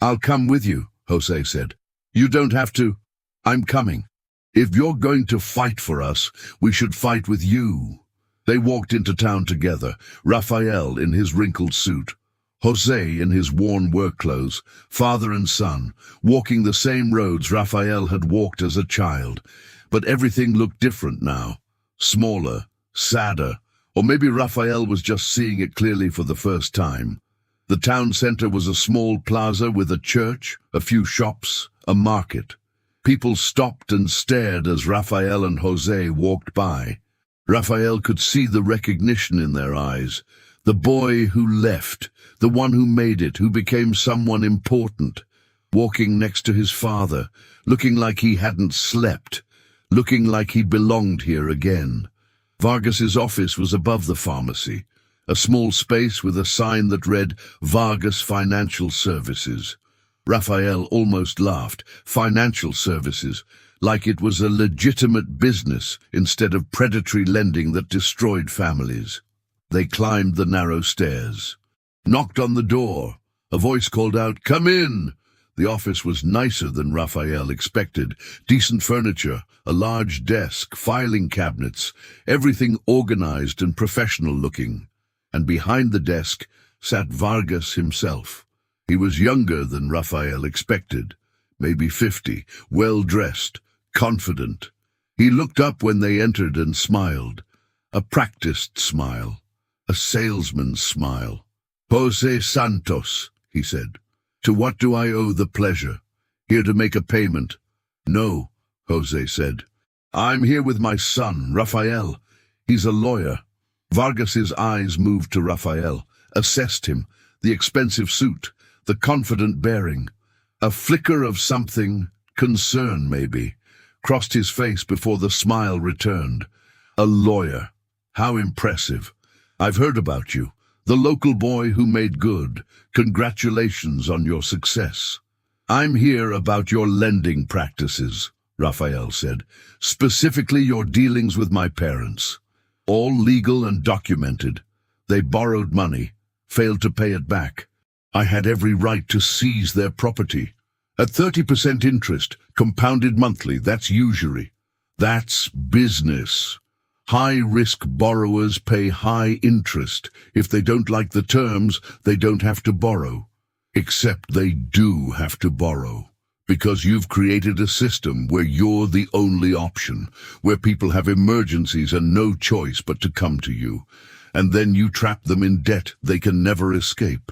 I'll come with you, Jose said. You don't have to. I'm coming. If you're going to fight for us, we should fight with you. They walked into town together, Raphael in his wrinkled suit, Jose in his worn work clothes, father and son, walking the same roads Raphael had walked as a child. But everything looked different now, smaller, sadder, or maybe Raphael was just seeing it clearly for the first time. The town center was a small plaza with a church, a few shops, a market. People stopped and stared as Raphael and Jose walked by. Raphael could see the recognition in their eyes. The boy who left, the one who made it, who became someone important, walking next to his father, looking like he hadn't slept, looking like he belonged here again. Vargas's office was above the pharmacy, a small space with a sign that read Vargas Financial Services. Raphael almost laughed. Financial services, like it was a legitimate business instead of predatory lending that destroyed families. They climbed the narrow stairs, knocked on the door. A voice called out, "Come in!" The office was nicer than Raphael expected. Decent furniture, a large desk, filing cabinets, everything organized and professional looking. And behind the desk sat Vargas himself. He was younger than Raphael expected, maybe 50, well-dressed, confident. He looked up when they entered and smiled, a practiced smile, a salesman's smile. "Jose Santos," he said. "To what do I owe the pleasure? Here to make a payment?" "No," Jose said. "I'm here with my son, Raphael. He's a lawyer." Vargas's eyes moved to Raphael, assessed him, the expensive suit, the confident bearing. A flicker of something, concern maybe, crossed his face before the smile returned. "A lawyer. How impressive. I've heard about you. The local boy who made good. Congratulations on your success." "I'm here about your lending practices," Raphael said. "Specifically your dealings with my parents. All legal and documented. They borrowed money, failed to pay it back. I had every right to seize their property. At 30% interest, compounded monthly, that's usury. That's business. High-risk borrowers pay high interest. If they don't like the terms, they don't have to borrow. Except they do have to borrow. Because you've created a system where you're the only option, where people have emergencies and no choice but to come to you. And then you trap them in debt they can never escape."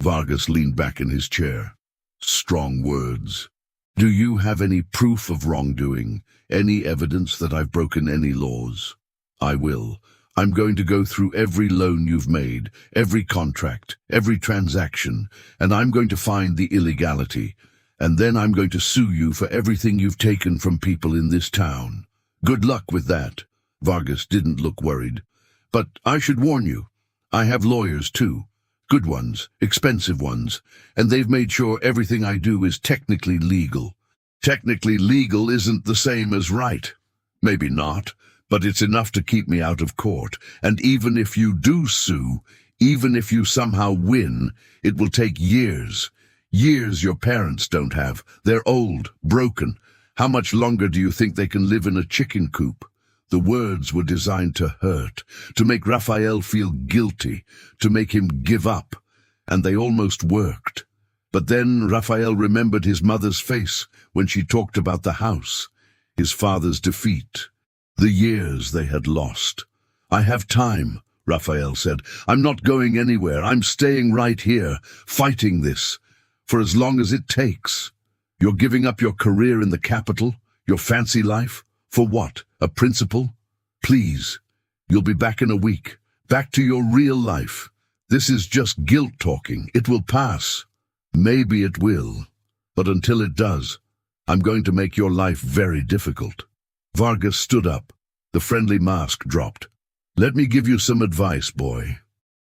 Vargas leaned back in his chair. Strong words. "Do you have any proof of wrongdoing? Any evidence that I've broken any laws?" "I will. I'm going to go through every loan you've made, every contract, every transaction, and I'm going to find the illegality. And then I'm going to sue you for everything you've taken from people in this town. Good luck with that." Vargas didn't look worried. "But I should warn you, I have lawyers too. Good ones, expensive ones, and they've made sure everything I do is technically legal." "Technically legal isn't the same as right." "Maybe not, but it's enough to keep me out of court. And even if you do sue, even if you somehow win, it will take years. Years your parents don't have. They're old, broken. How much longer do you think they can live in a chicken coop?" The words were designed to hurt, to make Raphael feel guilty, to make him give up, and they almost worked. But then Raphael remembered his mother's face when she talked about the house, his father's defeat, the years they had lost. "I have time," Raphael said. "I'm not going anywhere. I'm staying right here, fighting this, for as long as it takes." "You're giving up your career in the capital, your fancy life? For what? A principal? Please. You'll be back in a week. Back to your real life. This is just guilt talking. It will pass." "Maybe it will. But until it does, I'm going to make your life very difficult." Vargas stood up. The friendly mask dropped. "Let me give you some advice, boy.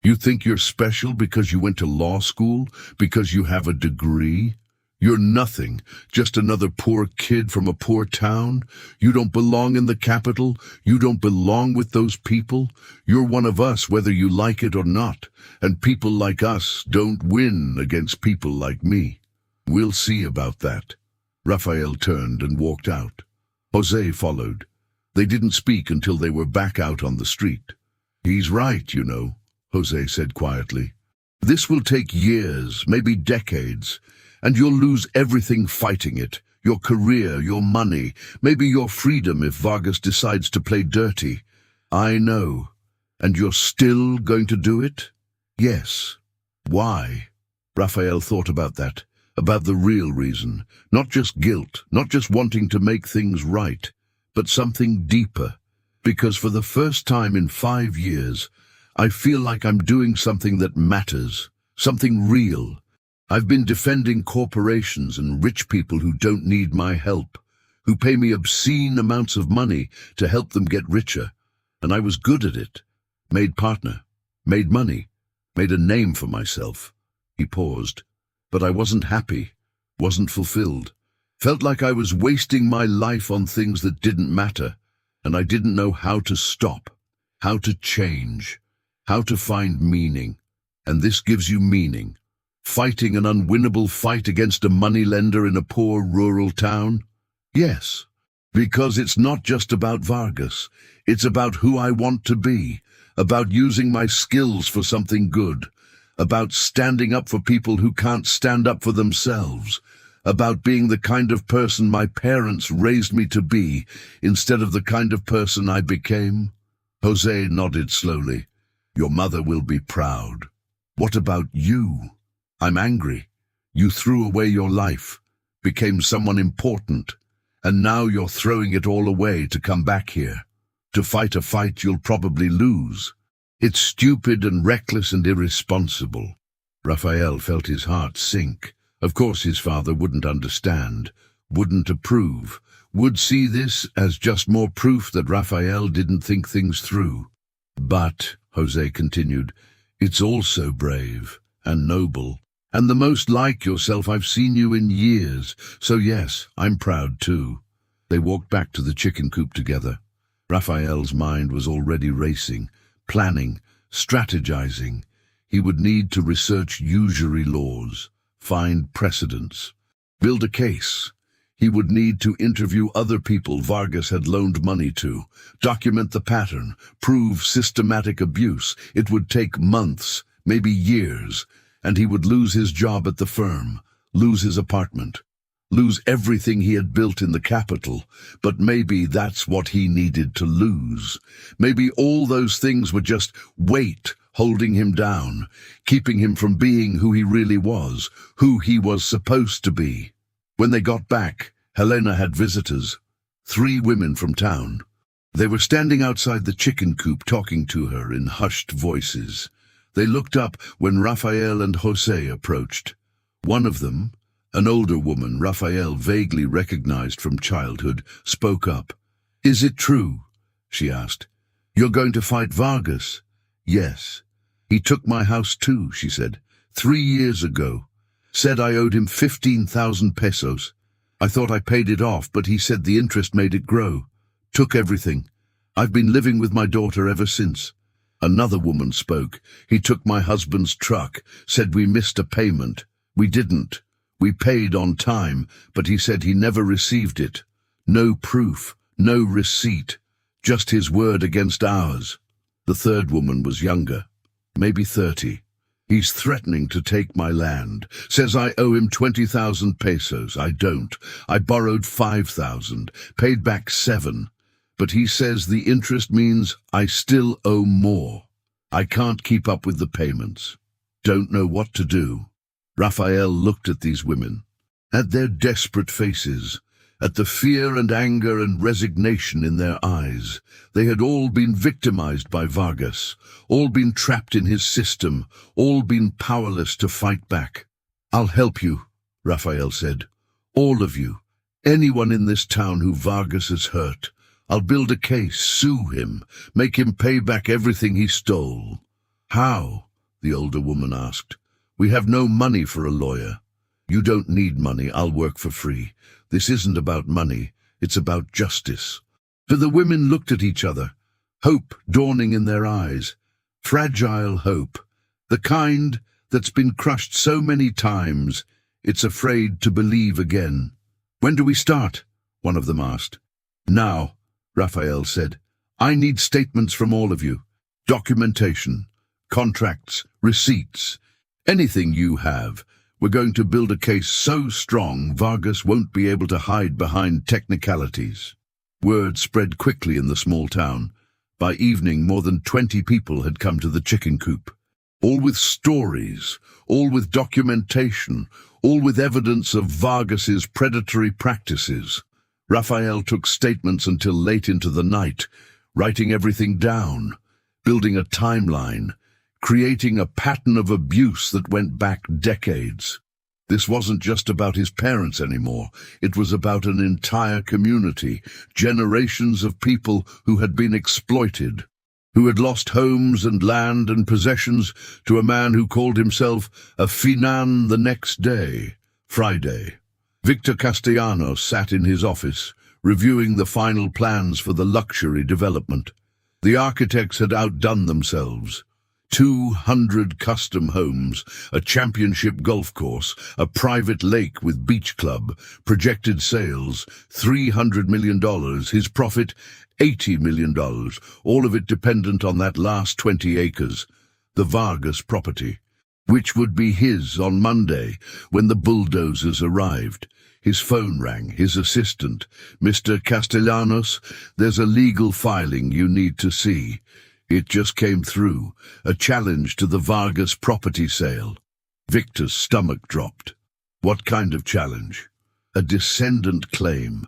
You think you're special because you went to law school, because you have a degree? You're nothing, just another poor kid from a poor town. You don't belong in the capital. You don't belong with those people. You're one of us whether you like it or not, and people like us don't win against people like me. We'll see about that." Raphael turned and walked out. José followed. They didn't speak until they were back out on the street. "He's right, you know," José said quietly. "This will take years, maybe decades, and you'll lose everything fighting it. Your career, your money, maybe your freedom if Vargas decides to play dirty. I know. And you're still going to do it?" "Yes." "Why?" Raphael thought about that, about the real reason. Not just guilt, not just wanting to make things right, but something deeper. "Because for the first time in 5 years, I feel like I'm doing something that matters, something real. I've been defending corporations and rich people who don't need my help, who pay me obscene amounts of money to help them get richer. And I was good at it. Made partner, made money, made a name for myself." He paused. "But I wasn't happy, wasn't fulfilled. Felt like I was wasting my life on things that didn't matter, and I didn't know how to stop, how to change, how to find meaning. And this gives you meaning. Fighting an unwinnable fight against a moneylender in a poor rural town? Yes, because it's not just about Vargas. It's about who I want to be, about using my skills for something good, about standing up for people who can't stand up for themselves, about being the kind of person my parents raised me to be instead of the kind of person I became." José nodded slowly. "Your mother will be proud. What about you? I'm angry. You threw away your life, became someone important, and now you're throwing it all away to come back here, to fight a fight you'll probably lose. It's stupid and reckless and irresponsible." Raphael felt his heart sink. Of course his father wouldn't understand, wouldn't approve, would see this as just more proof that Raphael didn't think things through. "But," José continued, "it's also brave and noble, and the most like yourself I've seen you in years, so yes, I'm proud too." They walked back to the chicken coop together. Raphael's mind was already racing, planning, strategizing. He would need to research usury laws, find precedents, build a case. He would need to interview other people Vargas had loaned money to, document the pattern, prove systematic abuse. It would take months, maybe years, and he would lose his job at the firm, lose his apartment, lose everything he had built in the capital. But maybe that's what he needed to lose. Maybe all those things were just weight holding him down, keeping him from being who he really was, who he was supposed to be. When they got back, Helena had visitors, 3 women from town. They were standing outside the chicken coop talking to her in hushed voices. They looked up when Raphael and José approached. One of them, an older woman Raphael vaguely recognized from childhood, spoke up. "Is it true?" she asked. "You're going to fight Vargas?" "Yes. He took my house too," she said, 3 years ago. Said I owed him 15,000 pesos. I thought I paid it off, but he said the interest made it grow. Took everything. I've been living with my daughter ever since." Another woman spoke. "He took my husband's truck, said we missed a payment. We didn't. We paid on time, but he said he never received it. No proof, no receipt, just his word against ours." The third woman was younger, maybe 30. "He's threatening to take my land. Says I owe him 20,000 pesos. I don't. I borrowed 5,000, paid back 7. But he says the interest means I still owe more. I can't keep up with the payments. Don't know what to do." Raphael looked at these women, at their desperate faces, at the fear and anger and resignation in their eyes. They had all been victimized by Vargas, all been trapped in his system, all been powerless to fight back. "I'll help you," Raphael said. "All of you. Anyone in this town who Vargas has hurt, I'll build a case, sue him, make him pay back everything he stole." "How?" the older woman asked. "We have no money for a lawyer." "You don't need money, I'll work for free. This isn't about money, it's about justice." The women looked at each other, hope dawning in their eyes. Fragile hope, the kind that's been crushed so many times, it's afraid to believe again. "When do we start?" one of them asked. "Now," Raphael said. "I need statements from all of you. Documentation, contracts, receipts, anything you have. We're going to build a case so strong Vargas won't be able to hide behind technicalities." Word spread quickly in the small town. By evening, more than 20 people had come to the chicken coop. All with stories, all with documentation, all with evidence of Vargas's predatory practices. Raphael took statements until late into the night, writing everything down, building a timeline, creating a pattern of abuse that went back decades. This wasn't just about his parents anymore. It was about an entire community, generations of people who had been exploited, who had lost homes and land and possessions to a man who called himself a finan the next day, Friday. Victor Castellanos sat in his office, reviewing the final plans for the luxury development. The architects had outdone themselves. 200 custom homes, a championship golf course, a private lake with beach club, projected sales, $300 million, his profit, $80 million, all of it dependent on that last 20 acres, the Vargas property, which would be his on Monday when the bulldozers arrived. His phone rang, his assistant, "Mr. Castellanos, there's a legal filing you need to see." It just came through, a challenge to the Vargas property sale. Victor's stomach dropped. What kind of challenge? A descendant claim.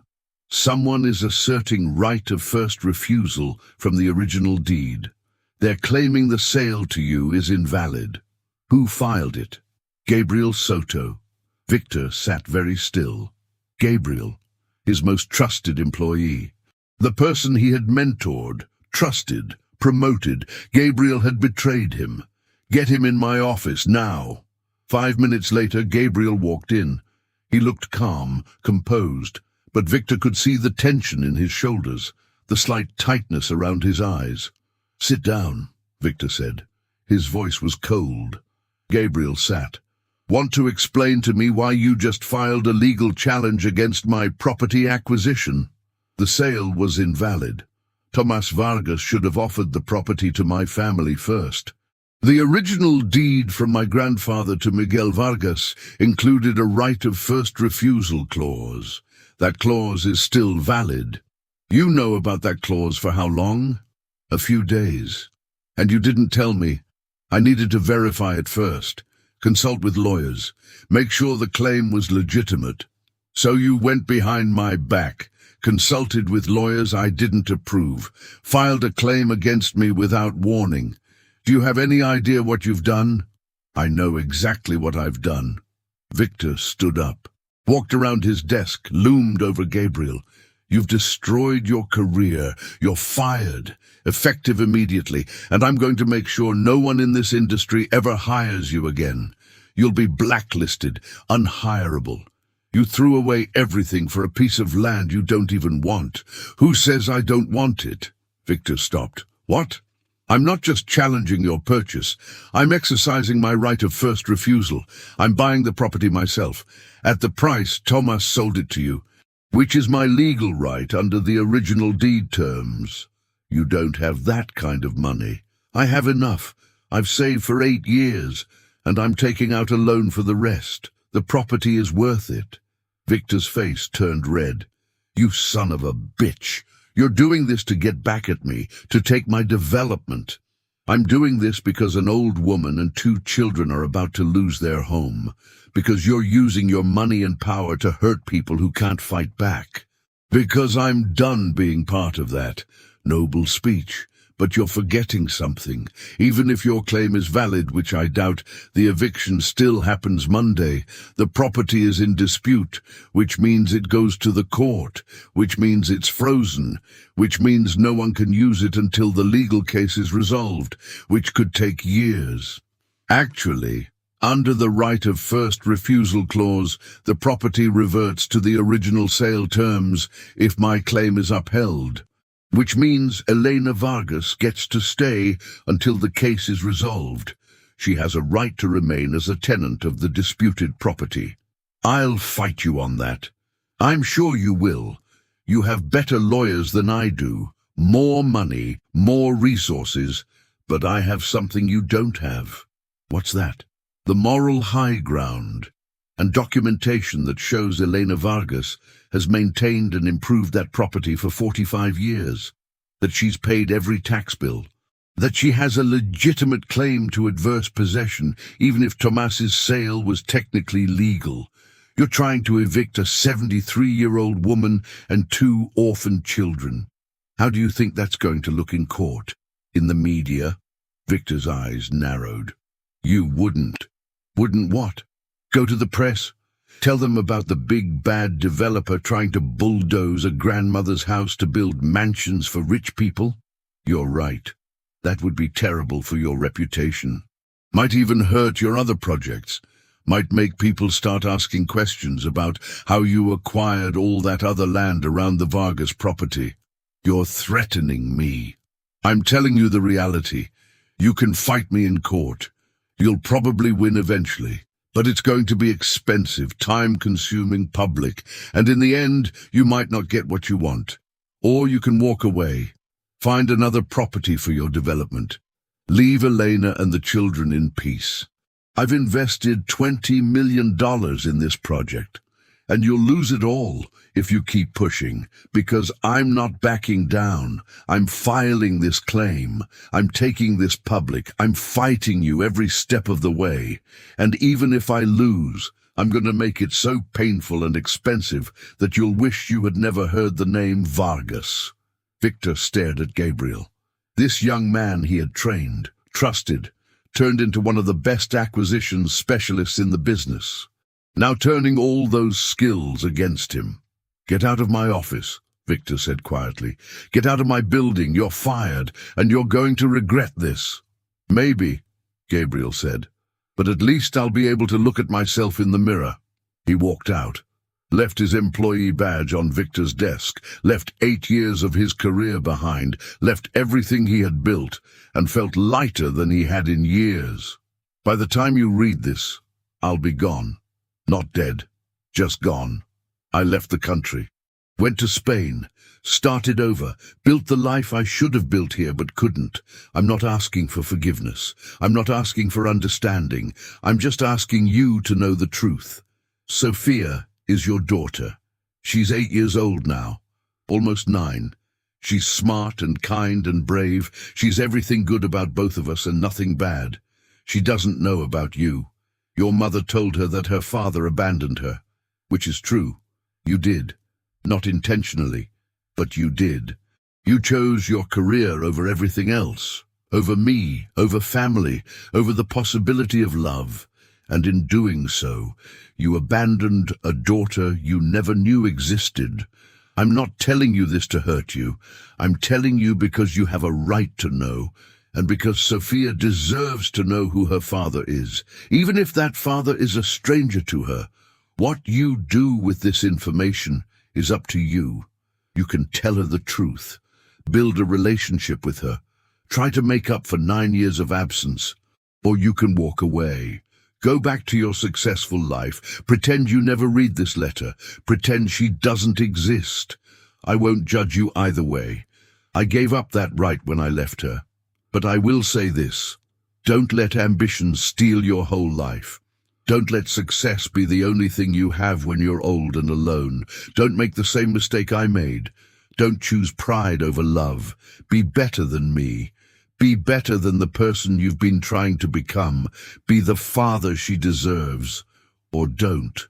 Someone is asserting right of first refusal from the original deed. They're claiming the sale to you is invalid. Who filed it? Gabriel Soto. Victor sat very still. Gabriel, his most trusted employee. The person he had mentored, trusted, promoted. Gabriel had betrayed him. "Get him in my office, now." 5 minutes later, Gabriel walked in. He looked calm, composed, but Victor could see the tension in his shoulders, the slight tightness around his eyes. "Sit down," Victor said. His voice was cold. Gabriel sat. "Want to explain to me why you just filed a legal challenge against my property acquisition?" "The sale was invalid. Tomas Vargas should have offered the property to my family first. The original deed from my grandfather to Miguel Vargas included a right of first refusal clause. That clause is still valid. You know about that clause for how long?" "A few days. And you didn't tell me. I needed to verify it first. Consult with lawyers. Make sure the claim was legitimate. So you went behind my back, consulted with lawyers I didn't approve, filed a claim against me without warning. Do you have any idea what you've done?" "I know exactly what I've done." Victor stood up, walked around his desk, loomed over Gabriel. "You've destroyed your career. You're fired, effective immediately, and I'm going to make sure no one in this industry ever hires you again. You'll be blacklisted, unhireable. You threw away everything for a piece of land you don't even want. Who says I don't want it?" Victor stopped. "What? I'm not just challenging your purchase. I'm exercising my right of first refusal. I'm buying the property myself. At the price Tomas sold it to you, which is my legal right under the original deed terms. You don't have that kind of money. I have enough. I've saved for 8 years, and I'm taking out a loan for the rest. The property is worth it." Victor's face turned red. "You son of a bitch. You're doing this to get back at me, to take my development. I'm doing this because an old woman and 2 children are about to lose their home, because you're using your money and power to hurt people who can't fight back. Because I'm done being part of that." Noble speech, But you're forgetting something. Even if your claim is valid, which I doubt, the eviction still happens Monday. The property is in dispute, which means it goes to the court, which means it's frozen, which means no one can use it until the legal case is resolved, which could take years. Actually, under the right of first refusal clause, the property reverts to the original sale terms if my claim is upheld, which means Elena Vargas gets to stay until the case is resolved. She has a right to remain as a tenant of the disputed property. I'll fight you on that. I'm sure you will. You have better lawyers than I do, more money, more resources, but I have something you don't have. What's that? The moral high ground and documentation that shows Elena Vargas has maintained and improved that property for 45 years, that she's paid every tax bill, that she has a legitimate claim to adverse possession, even if Tomas's sale was technically legal. You're trying to evict a 73-year-old woman and 2 orphaned children. How do you think that's going to look in court? In the media? Victor's eyes narrowed. You wouldn't. Wouldn't what? Go to the press? Tell them about the big bad developer trying to bulldoze a grandmother's house to build mansions for rich people? You're right. That would be terrible for your reputation. Might even hurt your other projects. Might make people start asking questions about how you acquired all that other land around the Vargas property. You're threatening me. I'm telling you the reality. You can fight me in court. You'll probably win eventually. But it's going to be expensive, time-consuming, public, and in the end, you might not get what you want. Or you can walk away. Find another property for your development. Leave Elena and the children in peace. I've invested $20 million in this project, and you'll lose it all if you keep pushing, because I'm not backing down. I'm filing this claim. I'm taking this public. I'm fighting you every step of the way. And even if I lose, I'm going to make it so painful and expensive that you'll wish you had never heard the name Vargas. Victor stared at Gabriel. This young man he had trained, trusted, turned into one of the best acquisitions specialists in the business, now turning all those skills against him. Get out of my office, Victor said quietly. Get out of my building. You're fired, and you're going to regret this. Maybe, Gabriel said, but at least I'll be able to look at myself in the mirror. He walked out, left his employee badge on Victor's desk, left 8 years of his career behind, left everything he had built, and felt lighter than he had in years. By the time you read this, I'll be gone. Not dead, just gone. I left the country, went to Spain, started over, built the life I should have built here but couldn't. I'm not asking for forgiveness. I'm not asking for understanding. I'm just asking you to know the truth. Sophia is your daughter. She's 8 years old now, almost 9. She's smart and kind and brave. She's everything good about both of us and nothing bad. She doesn't know about you. Your mother told her that her father abandoned her, which is true. You did. Not intentionally, but you did. You chose your career over everything else, over me, over family, over the possibility of love. And in doing so, you abandoned a daughter you never knew existed. I'm not telling you this to hurt you. I'm telling you because you have a right to know, and because Sophia deserves to know who her father is, even if that father is a stranger to her. What you do with this information is up to you. You can tell her the truth, build a relationship with her, try to make up for 9 years of absence, or you can walk away. Go back to your successful life. Pretend you never read this letter. Pretend she doesn't exist. I won't judge you either way. I gave up that right when I left her. But I will say this. Don't let ambition steal your whole life. Don't let success be the only thing you have when you're old and alone. Don't make the same mistake I made. Don't choose pride over love. Be better than me. Be better than the person you've been trying to become. Be the father she deserves. Or don't.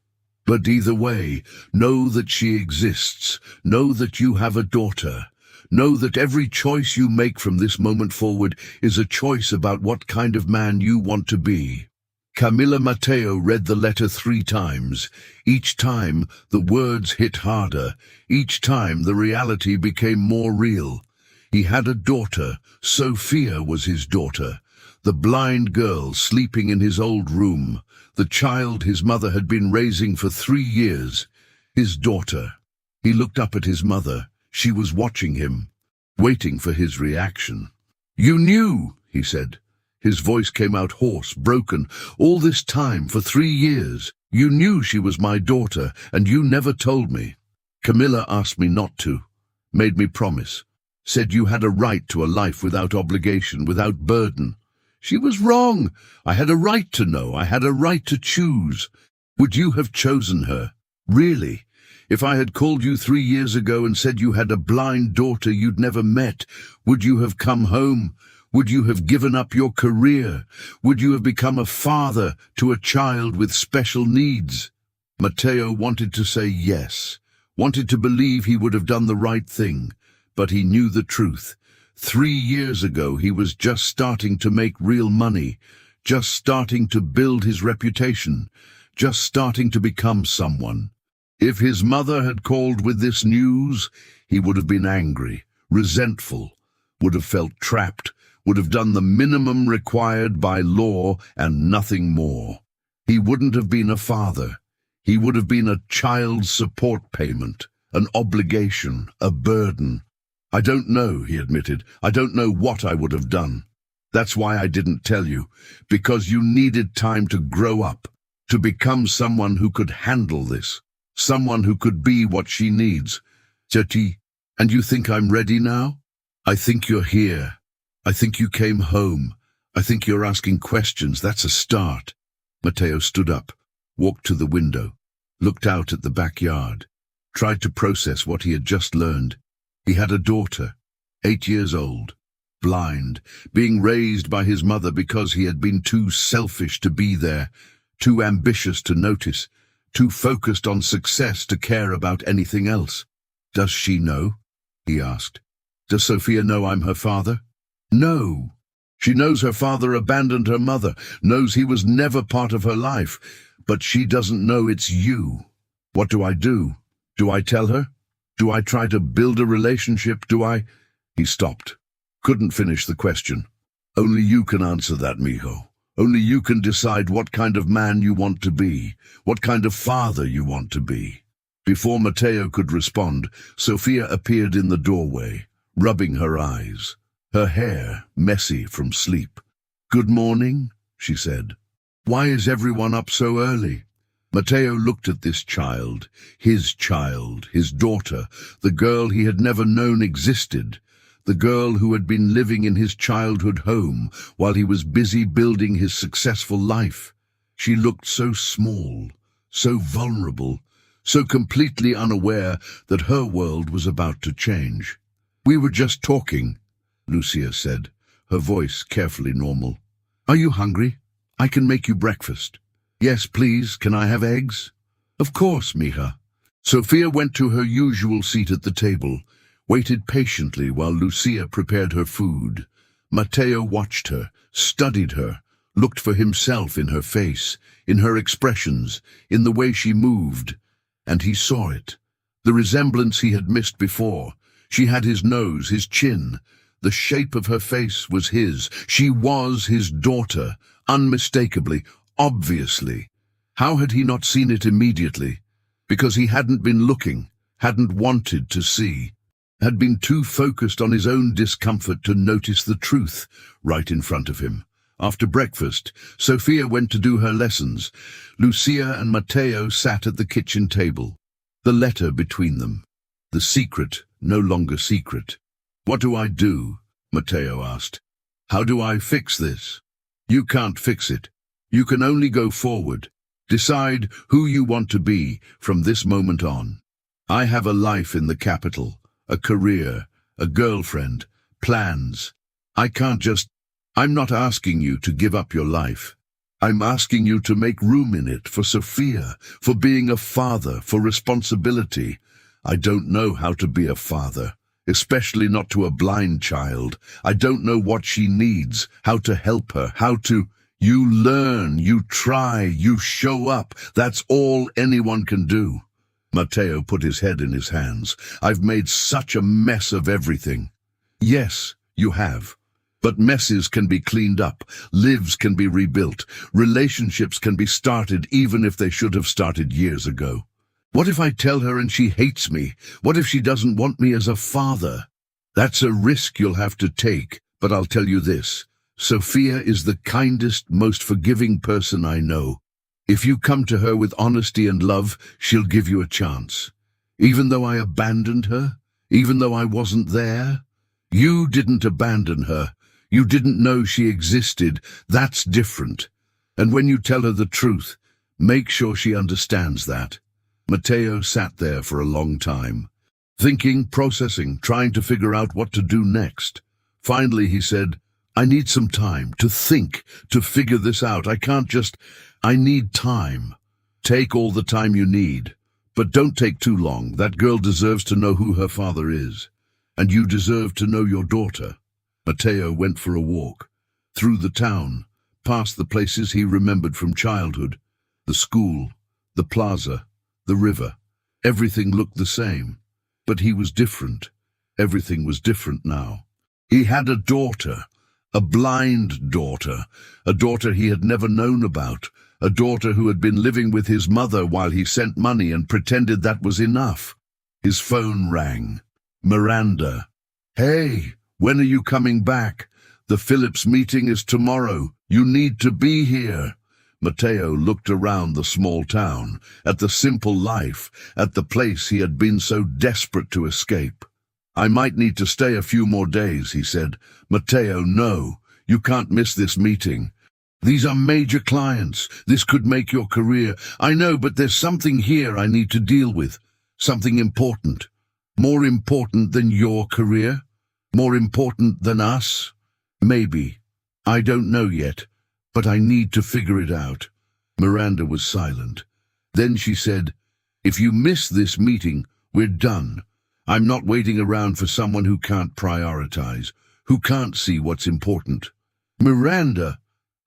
But either way, know that she exists. Know that you have a daughter. Know that every choice you make from this moment forward is a choice about what kind of man you want to be. Camilla Matteo read the letter 3 times. Each time, the words hit harder. Each time, the reality became more real. He had a daughter. Sophia was his daughter. The blind girl sleeping in his old room. The child his mother had been raising for 3 years. His daughter. He looked up at his mother. She was watching him, waiting for his reaction. "You knew," he said. His voice came out hoarse, broken. "All this time, for 3 years, you knew she was my daughter, and you never told me. Camilla asked me not to, made me promise, said you had a right to a life without obligation, without burden. She was wrong. I had a right to know. I had a right to choose. Would you have chosen her? Really? If I had called you 3 years ago and said you had a blind daughter you'd never met, would you have come home? Would you have given up your career? Would you have become a father to a child with special needs?" Matteo wanted to say yes, wanted to believe he would have done the right thing, but he knew the truth. 3 years ago he was just starting to make real money, just starting to build his reputation, just starting to become someone. If his mother had called with this news, he would have been angry, resentful, would have felt trapped, would have done the minimum required by law and nothing more. He wouldn't have been a father. He would have been a child's support payment, an obligation, a burden. "I don't know," he admitted. "I don't know what I would have done. That's why I didn't tell you, because you needed time to grow up, to become someone who could handle this, someone who could be what she needs. Tati, and you think I'm ready now? I think you're here. I think you came home. I think you're asking questions. That's a start." Matteo stood up, walked to the window, looked out at the backyard, tried to process what he had just learned. He had a daughter, 8 years old, blind, being raised by his mother because he had been too selfish to be there, too ambitious to notice, too focused on success to care about anything else. "Does she know?" he asked. "Does Sophia know I'm her father?" "No. She knows her father abandoned her mother, knows he was never part of her life, but she doesn't know it's you. What do I do? Do I tell her? Do I try to build a relationship? Do I—" He stopped. Couldn't finish the question. "Only you can answer that, mijo. Only you can decide what kind of man you want to be, what kind of father you want to be." Before Matteo could respond, Sophia appeared in the doorway, rubbing her eyes, her hair messy from sleep. "Good morning," she said. "Why is everyone up so early?" Matteo looked at this child, his daughter, the girl he had never known existed, the girl who had been living in his childhood home while he was busy building his successful life. She looked so small, so vulnerable, so completely unaware that her world was about to change. "We were just talking," Lucia said, her voice carefully normal. "Are you hungry? I can make you breakfast." "Yes, please. Can I have eggs?" "Of course, mija." Sophia went to her usual seat at the table, waited patiently while Lucia prepared her food. Matteo watched her, studied her, looked for himself in her face, in her expressions, in the way she moved. And he saw it. The resemblance he had missed before. She had his nose, his chin. The shape of her face was his. She was his daughter, unmistakably, obviously. How had he not seen it immediately? Because he hadn't been looking, hadn't wanted to see, had been too focused on his own discomfort to notice the truth right in front of him. After breakfast, Sophia went to do her lessons. Lucia and Matteo sat at the kitchen table. The letter between them. The secret no longer secret. "What do I do?" Matteo asked. "How do I fix this?" "You can't fix it. You can only go forward. Decide who you want to be from this moment on. I have a life in the capital, a career, a girlfriend, plans. I can't just... I'm not asking you to give up your life. I'm asking you to make room in it for Sophia, for being a father, for responsibility. I don't know how to be a father. especially not to a blind child. I don't know what she needs, how to help her, You learn, you try, you show up. That's all anyone can do. Matteo put his head in his hands. I've made such a mess of everything. Yes, you have. But messes can be cleaned up, lives can be rebuilt, relationships can be started even if they should have started years ago. What if I tell her and she hates me? What if she doesn't want me as a father? That's a risk you'll have to take, but I'll tell you this. Sophia is the kindest, most forgiving person I know. If you come to her with honesty and love, she'll give you a chance. Even though I abandoned her, even though I wasn't there, you didn't abandon her. You didn't know she existed. That's different. And when you tell her the truth, make sure she understands that. Matteo sat there for a long time, thinking, processing, trying to figure out what to do next. Finally, he said, I need some time to think, to figure this out. I need time. Take all the time you need, but don't take too long. That girl deserves to know who her father is, and you deserve to know your daughter. Matteo went for a walk, through the town, past the places he remembered from childhood, the school, the plaza, the river. Everything looked the same, but he was different. Everything was different now. He had a daughter, a blind daughter, a daughter he had never known about, a daughter who had been living with his mother while he sent money and pretended that was enough. His phone rang. Miranda. Hey, when are you coming back? The Phillips meeting is tomorrow. You need to be here. Matteo looked around the small town, at the simple life, at the place he had been so desperate to escape. I might need to stay a few more days, he said. Matteo, no, you can't miss this meeting. These are major clients. This could make your career. I know, but there's something here I need to deal with. Something important. More important than your career? More important than us? Maybe. I don't know yet, but I need to figure it out. Miranda was silent. Then she said, If you miss this meeting, we're done. I'm not waiting around for someone who can't prioritize, who can't see what's important. Miranda,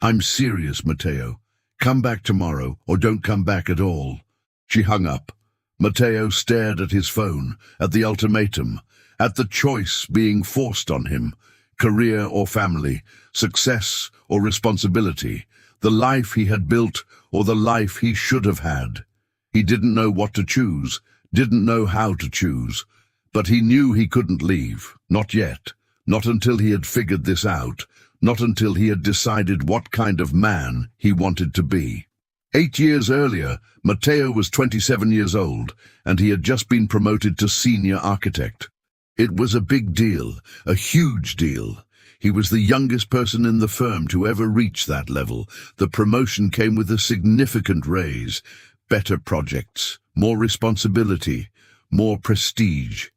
I'm serious, Matteo. Come back tomorrow, or don't come back at all. She hung up. Matteo stared at his phone, at the ultimatum, at the choice being forced on him. Career or family, success or responsibility, the life he had built or the life he should have had. He didn't know what to choose, didn't know how to choose. But he knew he couldn't leave, not yet, not until he had figured this out, not until he had decided what kind of man he wanted to be. 8 years earlier, Matteo was 27 years old, and he had just been promoted to senior architect. It was a big deal, a huge deal. He was the youngest person in the firm to ever reach that level. The promotion came with a significant raise, better projects, more responsibility, more prestige.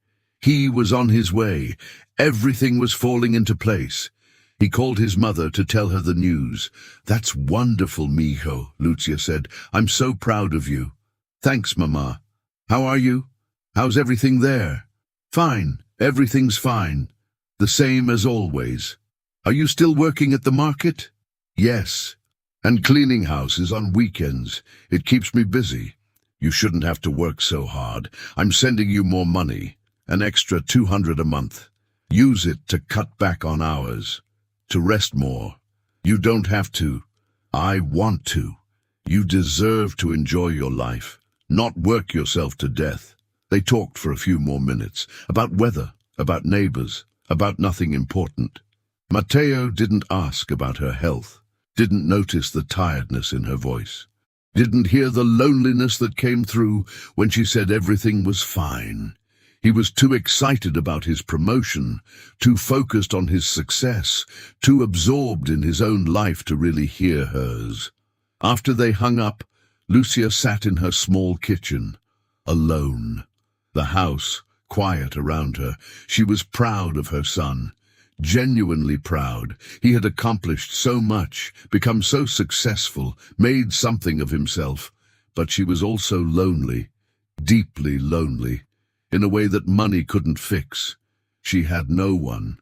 He was on his way. Everything was falling into place. He called his mother to tell her the news. That's wonderful, mijo, Lucia said. I'm so proud of you. Thanks, Mama. How are you? How's everything there? Fine. Everything's fine. The same as always. Are you still working at the market? Yes. And cleaning houses on weekends. It keeps me busy. You shouldn't have to work so hard. I'm sending you more money. An extra $200 a month. Use it to cut back on hours. To rest more. You don't have to. I want to. You deserve to enjoy your life, not work yourself to death. They talked for a few more minutes, about weather, about neighbors, about nothing important. Matteo didn't ask about her health, didn't notice the tiredness in her voice, didn't hear the loneliness that came through when she said everything was fine. He was too excited about his promotion, too focused on his success, too absorbed in his own life to really hear hers. After they hung up, Lucia sat in her small kitchen, alone. The house, quiet around her. She was proud of her son, genuinely proud. He had accomplished so much, become so successful, made something of himself. But she was also lonely, deeply lonely, in a way that money couldn't fix. She had no one.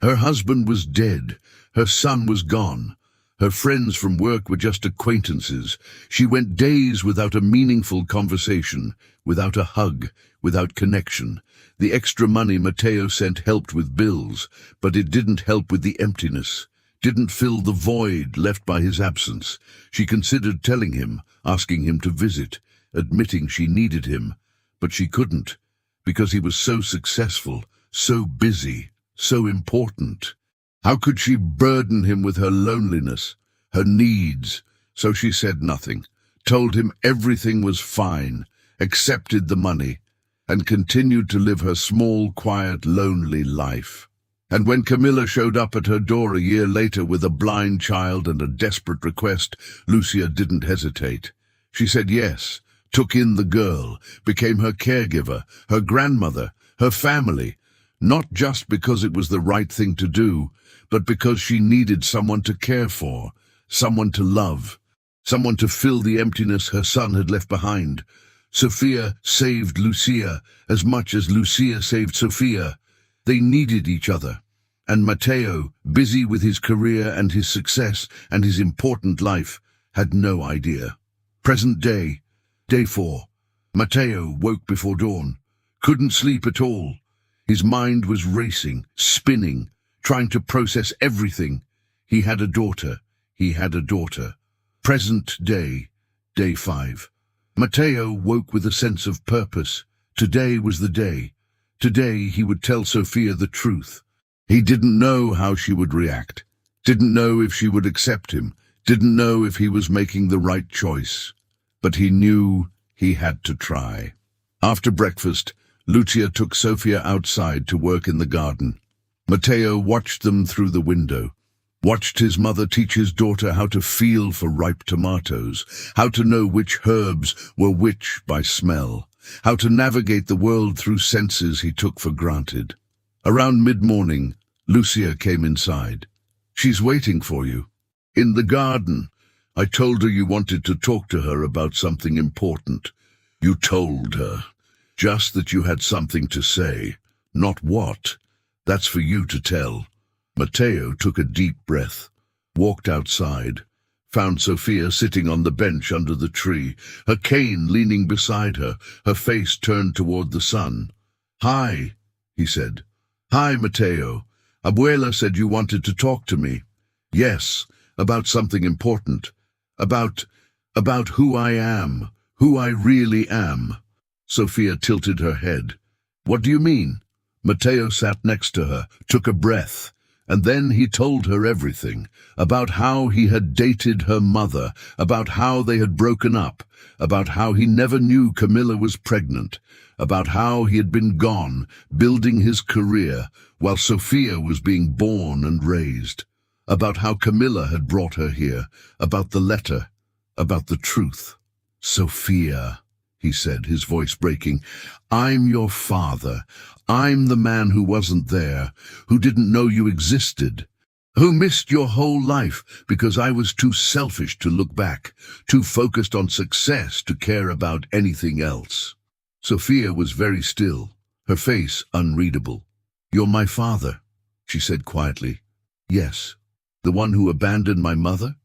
Her husband was dead. Her son was gone. Her friends from work were just acquaintances. She went days without a meaningful conversation, without a hug, without connection. The extra money Matteo sent helped with bills, but it didn't help with the emptiness, didn't fill the void left by his absence. She considered telling him, asking him to visit, admitting she needed him, but she couldn't, because he was so successful, so busy, so important. How could she burden him with her loneliness, her needs? So she said nothing, told him everything was fine, accepted the money, and continued to live her small, quiet, lonely life. And when Camilla showed up at her door a year later with a blind child and a desperate request, Lucia didn't hesitate. She said yes, took in the girl, became her caregiver, her grandmother, her family, not just because it was the right thing to do, but because she needed someone to care for, someone to love, someone to fill the emptiness her son had left behind. Sophia saved Lucia as much as Lucia saved Sophia. They needed each other. And Matteo, busy with his career and his success and his important life, had no idea. Present day, day 4. Matteo woke before dawn, couldn't sleep at all. His mind was racing, spinning, trying to process everything. He had a daughter. He had a daughter. Present day, day 5. Matteo woke with a sense of purpose. Today was the day. Today he would tell Sophia the truth. He didn't know how she would react, didn't know if she would accept him, didn't know if he was making the right choice. But he knew he had to try. After breakfast, Lucia took Sophia outside to work in the garden. Matteo watched them through the window, watched his mother teach his daughter how to feel for ripe tomatoes, how to know which herbs were which by smell, how to navigate the world through senses he took for granted. Around mid-morning, Lucia came inside. "She's waiting for you. In the garden. I told her you wanted to talk to her about something important." "You told her. Just that you had something to say. Not what. That's for you to tell." Matteo took a deep breath, walked outside, found Sophia sitting on the bench under the tree, her cane leaning beside her, her face turned toward the sun. "Hi," he said. "Hi, Matteo. Abuela said you wanted to talk to me." "Yes, about something important. About who I am, who I really am." Sophia tilted her head. "What do you mean?" Matteo sat next to her, took a breath, and then he told her everything, about how he had dated her mother, about how they had broken up, about how he never knew Camilla was pregnant, about how he had been gone, building his career, while Sophia was being born and raised, about how Camilla had brought her here, about the letter, about the truth. "Sophia," he said, his voice breaking, "I'm your father. I'm the man who wasn't there, who didn't know you existed, who missed your whole life because I was too selfish to look back, too focused on success to care about anything else." Sophia was very still, her face unreadable. "You're my father," she said quietly. "Yes." "The one who abandoned my mother?"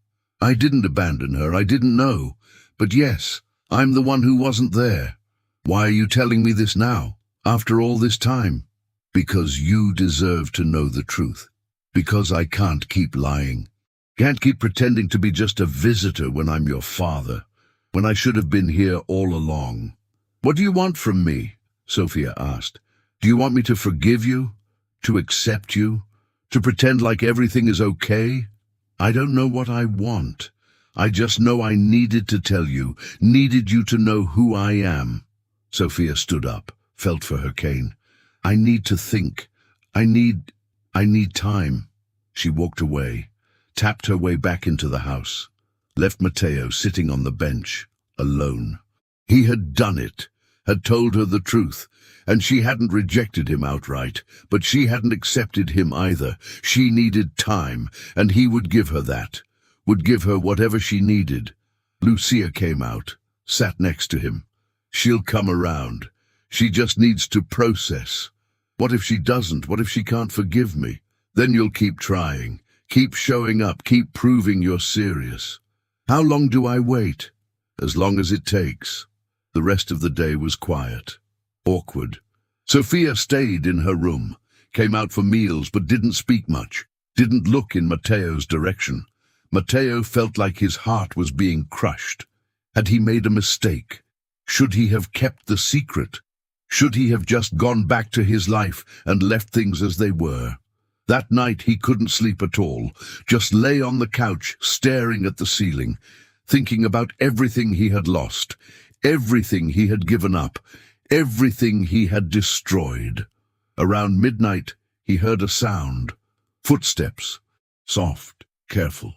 "I didn't abandon her, I didn't know. But yes, I'm the one who wasn't there." "Why are you telling me this now, after all this time?" "Because you deserve to know the truth. Because I can't keep lying. Can't keep pretending to be just a visitor when I'm your father, when I should have been here all along." "What do you want from me?" Sophia asked. "Do you want me to forgive you? To accept you? To pretend like everything is okay?" "I don't know what I want. I just know I needed to tell you, needed you to know who I am." Sophia stood up, felt for her cane. "I need to think. I need time." She walked away, tapped her way back into the house, left Matteo sitting on the bench, alone. He had done it, had told her the truth, and she hadn't rejected him outright, but she hadn't accepted him either. She needed time, and he would give her that, would give her whatever she needed. Lucia came out, sat next to him. "She'll come around. She just needs to process." What if she doesn't? What if she can't forgive me? Then you'll keep trying, keep showing up, keep proving you're serious. How long do I wait? As long as it takes. The rest of the day was quiet, awkward. Sophia stayed in her room, came out for meals but didn't speak much, didn't look in Matteo's direction. Matteo felt like his heart was being crushed. Had he made a mistake? Should he have kept the secret? Should he have just gone back to his life and left things as they were? That night he couldn't sleep at all, just lay on the couch staring at the ceiling, thinking about everything he had lost, everything he had given up, everything he had destroyed. Around midnight he heard a sound. Footsteps. Soft, careful.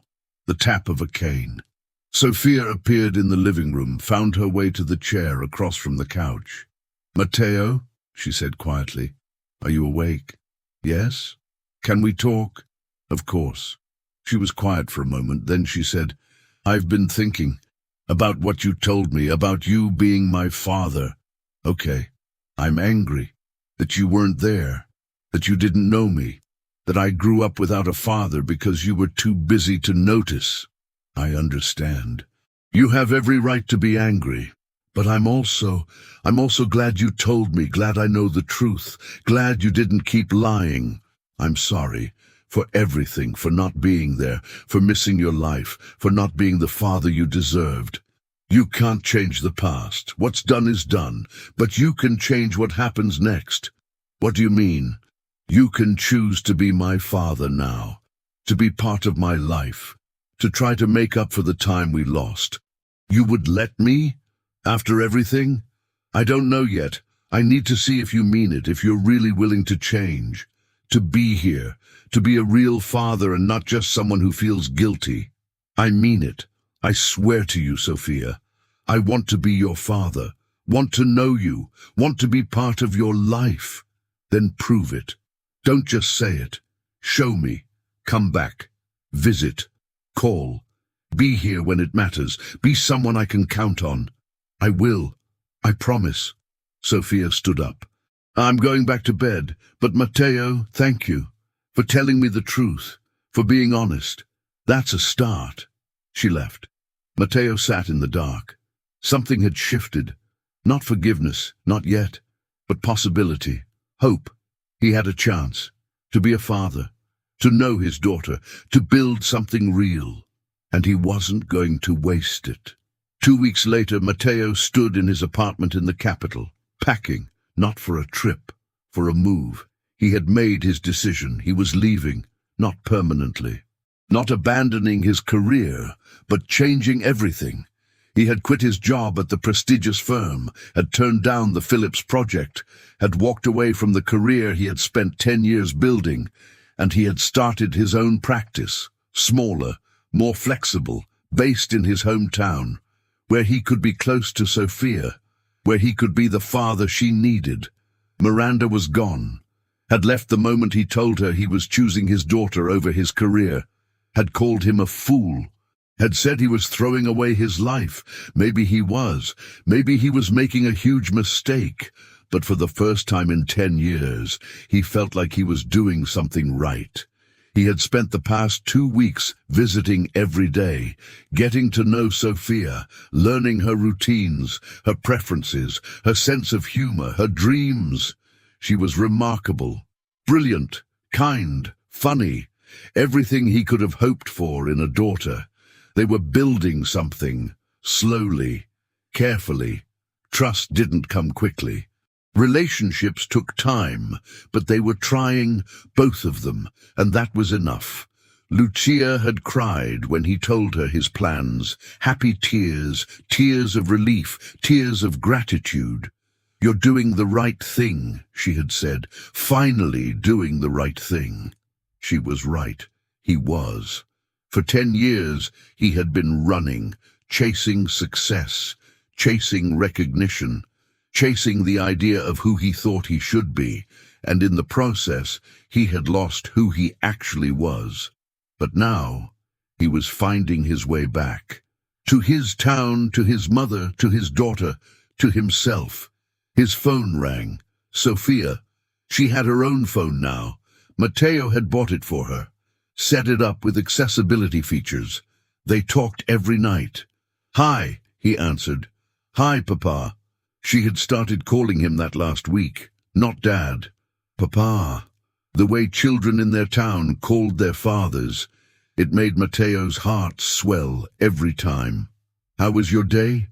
The tap of a cane. Sophia appeared in the living room, found her way to the chair across from the couch. "Matteo," she said quietly, "are you awake?" "Yes." "Can we talk?" "Of course." She was quiet for a moment, then she said, "I've been thinking about what you told me, about you being my father." "Okay. I'm angry that you weren't there, that you didn't know me, that I grew up without a father because you were too busy to notice." "I understand. You have every right to be angry. But I'm also glad you told me, glad I know the truth, glad you didn't keep lying. I'm sorry for everything, for not being there, for missing your life, for not being the father you deserved. You can't change the past. What's done is done, but you can change what happens next." "What do you mean?" "You can choose to be my father now, to be part of my life, to try to make up for the time we lost. You would let me? After everything? I don't know yet. I need to see if you mean it, if you're really willing to change, to be here, to be a real father and not just someone who feels guilty." "I mean it. I swear to you, Sophia. I want to be your father, want to know you, want to be part of your life." "Then prove it. Don't just say it. Show me. Come back. Visit. Call. Be here when it matters. Be someone I can count on." "I will. I promise." Sophia stood up. "I'm going back to bed, but Matteo, thank you for telling me the truth, for being honest. That's a start." She left. Matteo sat in the dark. Something had shifted. Not forgiveness, not yet, but possibility, hope. He had a chance to be a father, to know his daughter, to build something real, and he wasn't going to waste it. 2 weeks later, Matteo stood in his apartment in the capital, packing, not for a trip, for a move. He had made his decision. He was leaving, not permanently. Not abandoning his career, but changing everything. He had quit his job at the prestigious firm, had turned down the Phillips project, had walked away from the career he had spent 10 years building, and he had started his own practice, smaller, more flexible, based in his hometown, where he could be close to Sophia, where he could be the father she needed. Miranda was gone, had left the moment he told her he was choosing his daughter over his career, had called him a fool, had said he was throwing away his life. Maybe he was making a huge mistake, but for the first time in 10 years, he felt like he was doing something right. He had spent the past 2 weeks visiting every day, getting to know Sophia, learning her routines, her preferences, her sense of humor, her dreams. She was remarkable, brilliant, kind, funny, everything he could have hoped for in a daughter. They were building something, slowly, carefully. Trust didn't come quickly. Relationships took time, but they were trying, both of them, and that was enough. Lucia had cried when he told her his plans, happy tears, tears of relief, tears of gratitude. "You're doing the right thing," she had said, "finally doing the right thing." She was right. He was. For 10 years, he had been running, chasing success, chasing recognition, chasing the idea of who he thought he should be, and in the process, he had lost who he actually was. But now, he was finding his way back. To his town, to his mother, to his daughter, to himself. His phone rang. Sophia. She had her own phone now. Matteo had bought it for her, set it up with accessibility features. They talked every night. "Hi," he answered. "Hi, Papa." She had started calling him that last week, not Dad. Papa. The way children in their town called their fathers. It made Matteo's heart swell every time. "How was your day?"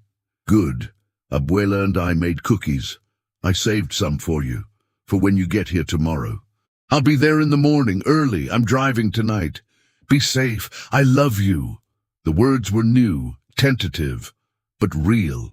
"Good. Abuela and I made cookies. I saved some for you, for when you get here tomorrow." "I'll be there in the morning, early. I'm driving tonight. Be safe. I love you." The words were new, tentative, but real.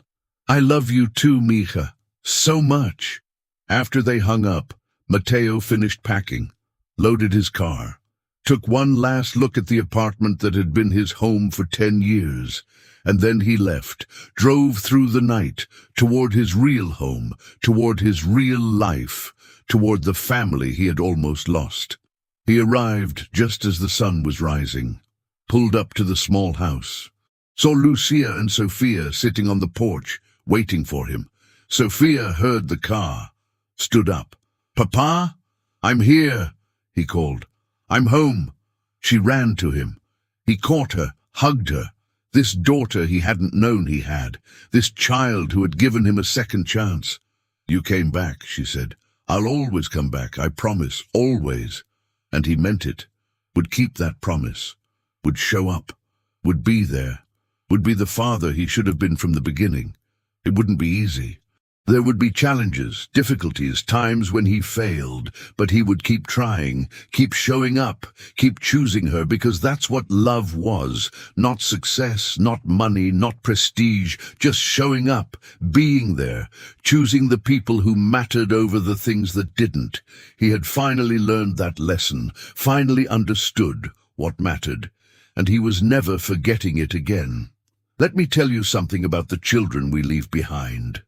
"I love you too, mija. So much." After they hung up, Matteo finished packing, loaded his car, took one last look at the apartment that had been his home for 10 years, and then he left, drove through the night, toward his real home, toward his real life, toward the family he had almost lost. He arrived just as the sun was rising, pulled up to the small house. Saw Lucia and Sophia sitting on the porch, waiting for him. Sophia heard the car, stood up. "Papa? I'm here," he called. "I'm home." She ran to him. He caught her, hugged her. This daughter he hadn't known he had, this child who had given him a second chance. "You came back," she said. "I'll always come back, I promise, always." And he meant it, would keep that promise, would show up, would be there, would be the father he should have been from the beginning. It wouldn't be easy. There would be challenges, difficulties, times when he failed, but he would keep trying, keep showing up, keep choosing her, because that's what love was. Not success, not money, not prestige, just showing up, being there, choosing the people who mattered over the things that didn't. He had finally learned that lesson, finally understood what mattered, and he was never forgetting it again. Let me tell you something about the children we leave behind.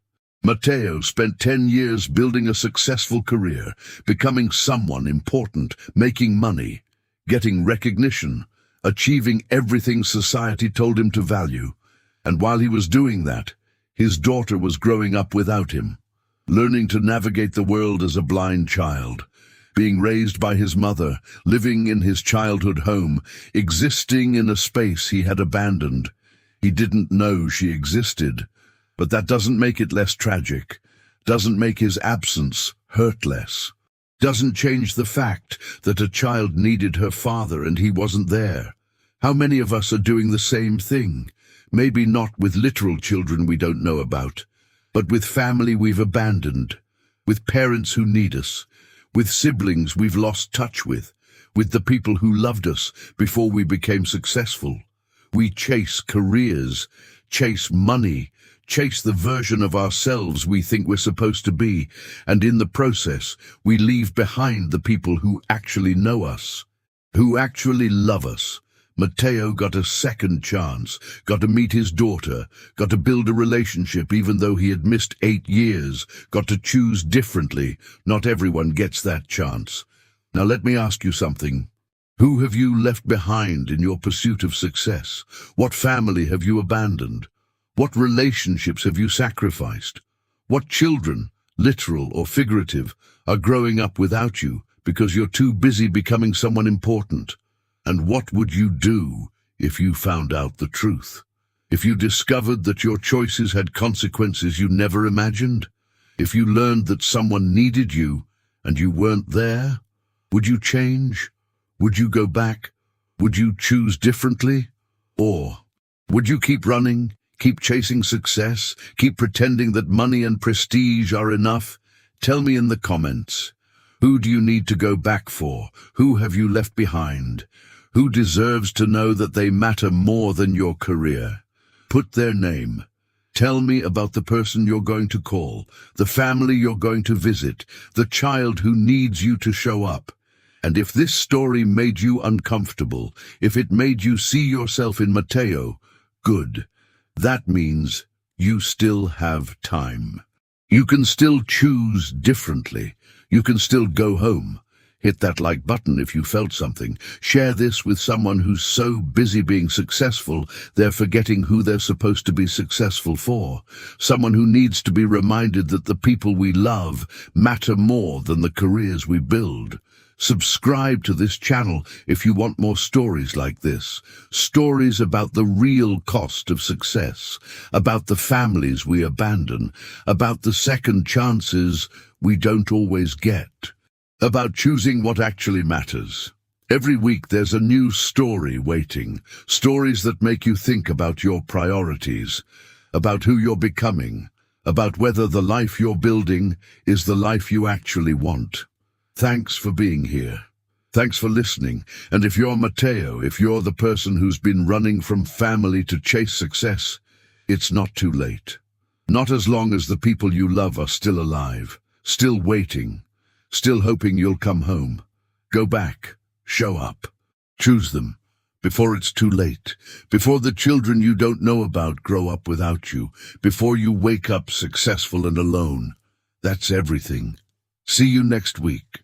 Matteo spent 10 years building a successful career, becoming someone important, making money, getting recognition, achieving everything society told him to value. And while he was doing that, his daughter was growing up without him, learning to navigate the world as a blind child, being raised by his mother, living in his childhood home, existing in a space he had abandoned. He didn't know she existed. But that doesn't make it less tragic, doesn't make his absence hurt less, doesn't change the fact that a child needed her father and he wasn't there. How many of us are doing the same thing? Maybe not with literal children we don't know about, but with family we've abandoned, with parents who need us, with siblings we've lost touch with the people who loved us before we became successful. We chase careers, chase money, chase the version of ourselves we think we're supposed to be, and in the process, we leave behind the people who actually know us, who actually love us. Matteo got a second chance, got to meet his daughter, got to build a relationship even though he had missed 8 years, got to choose differently. Not everyone gets that chance. Now let me ask you something. Who have you left behind in your pursuit of success? What family have you abandoned? What relationships have you sacrificed? What children, literal or figurative, are growing up without you because you're too busy becoming someone important? And what would you do if you found out the truth? If you discovered that your choices had consequences you never imagined? If you learned that someone needed you and you weren't there? Would you change? Would you go back? Would you choose differently? Or would you keep running? Keep chasing success? Keep pretending that money and prestige are enough? Tell me in the comments. Who do you need to go back for? Who have you left behind? Who deserves to know that they matter more than your career? Put their name. Tell me about the person you're going to call, the family you're going to visit, the child who needs you to show up. And if this story made you uncomfortable, if it made you see yourself in Matteo, good. That means you still have time. You can still choose differently. You can still go home. Hit that like button if you felt something. Share this with someone who's so busy being successful, they're forgetting who they're supposed to be successful for. Someone who needs to be reminded that the people we love matter more than the careers we build. Subscribe to this channel if you want more stories like this. Stories about the real cost of success, about the families we abandon, about the second chances we don't always get, about choosing what actually matters. Every week there's a new story waiting, stories that make you think about your priorities, about who you're becoming, about whether the life you're building is the life you actually want. Thanks for being here. Thanks for listening. And if you're Mateo, if you're the person who's been running from family to chase success, it's not too late. Not as long as the people you love are still alive, still waiting, still hoping you'll come home. Go back, show up, choose them, before it's too late, before the children you don't know about grow up without you, before you wake up successful and alone. That's everything. See you next week.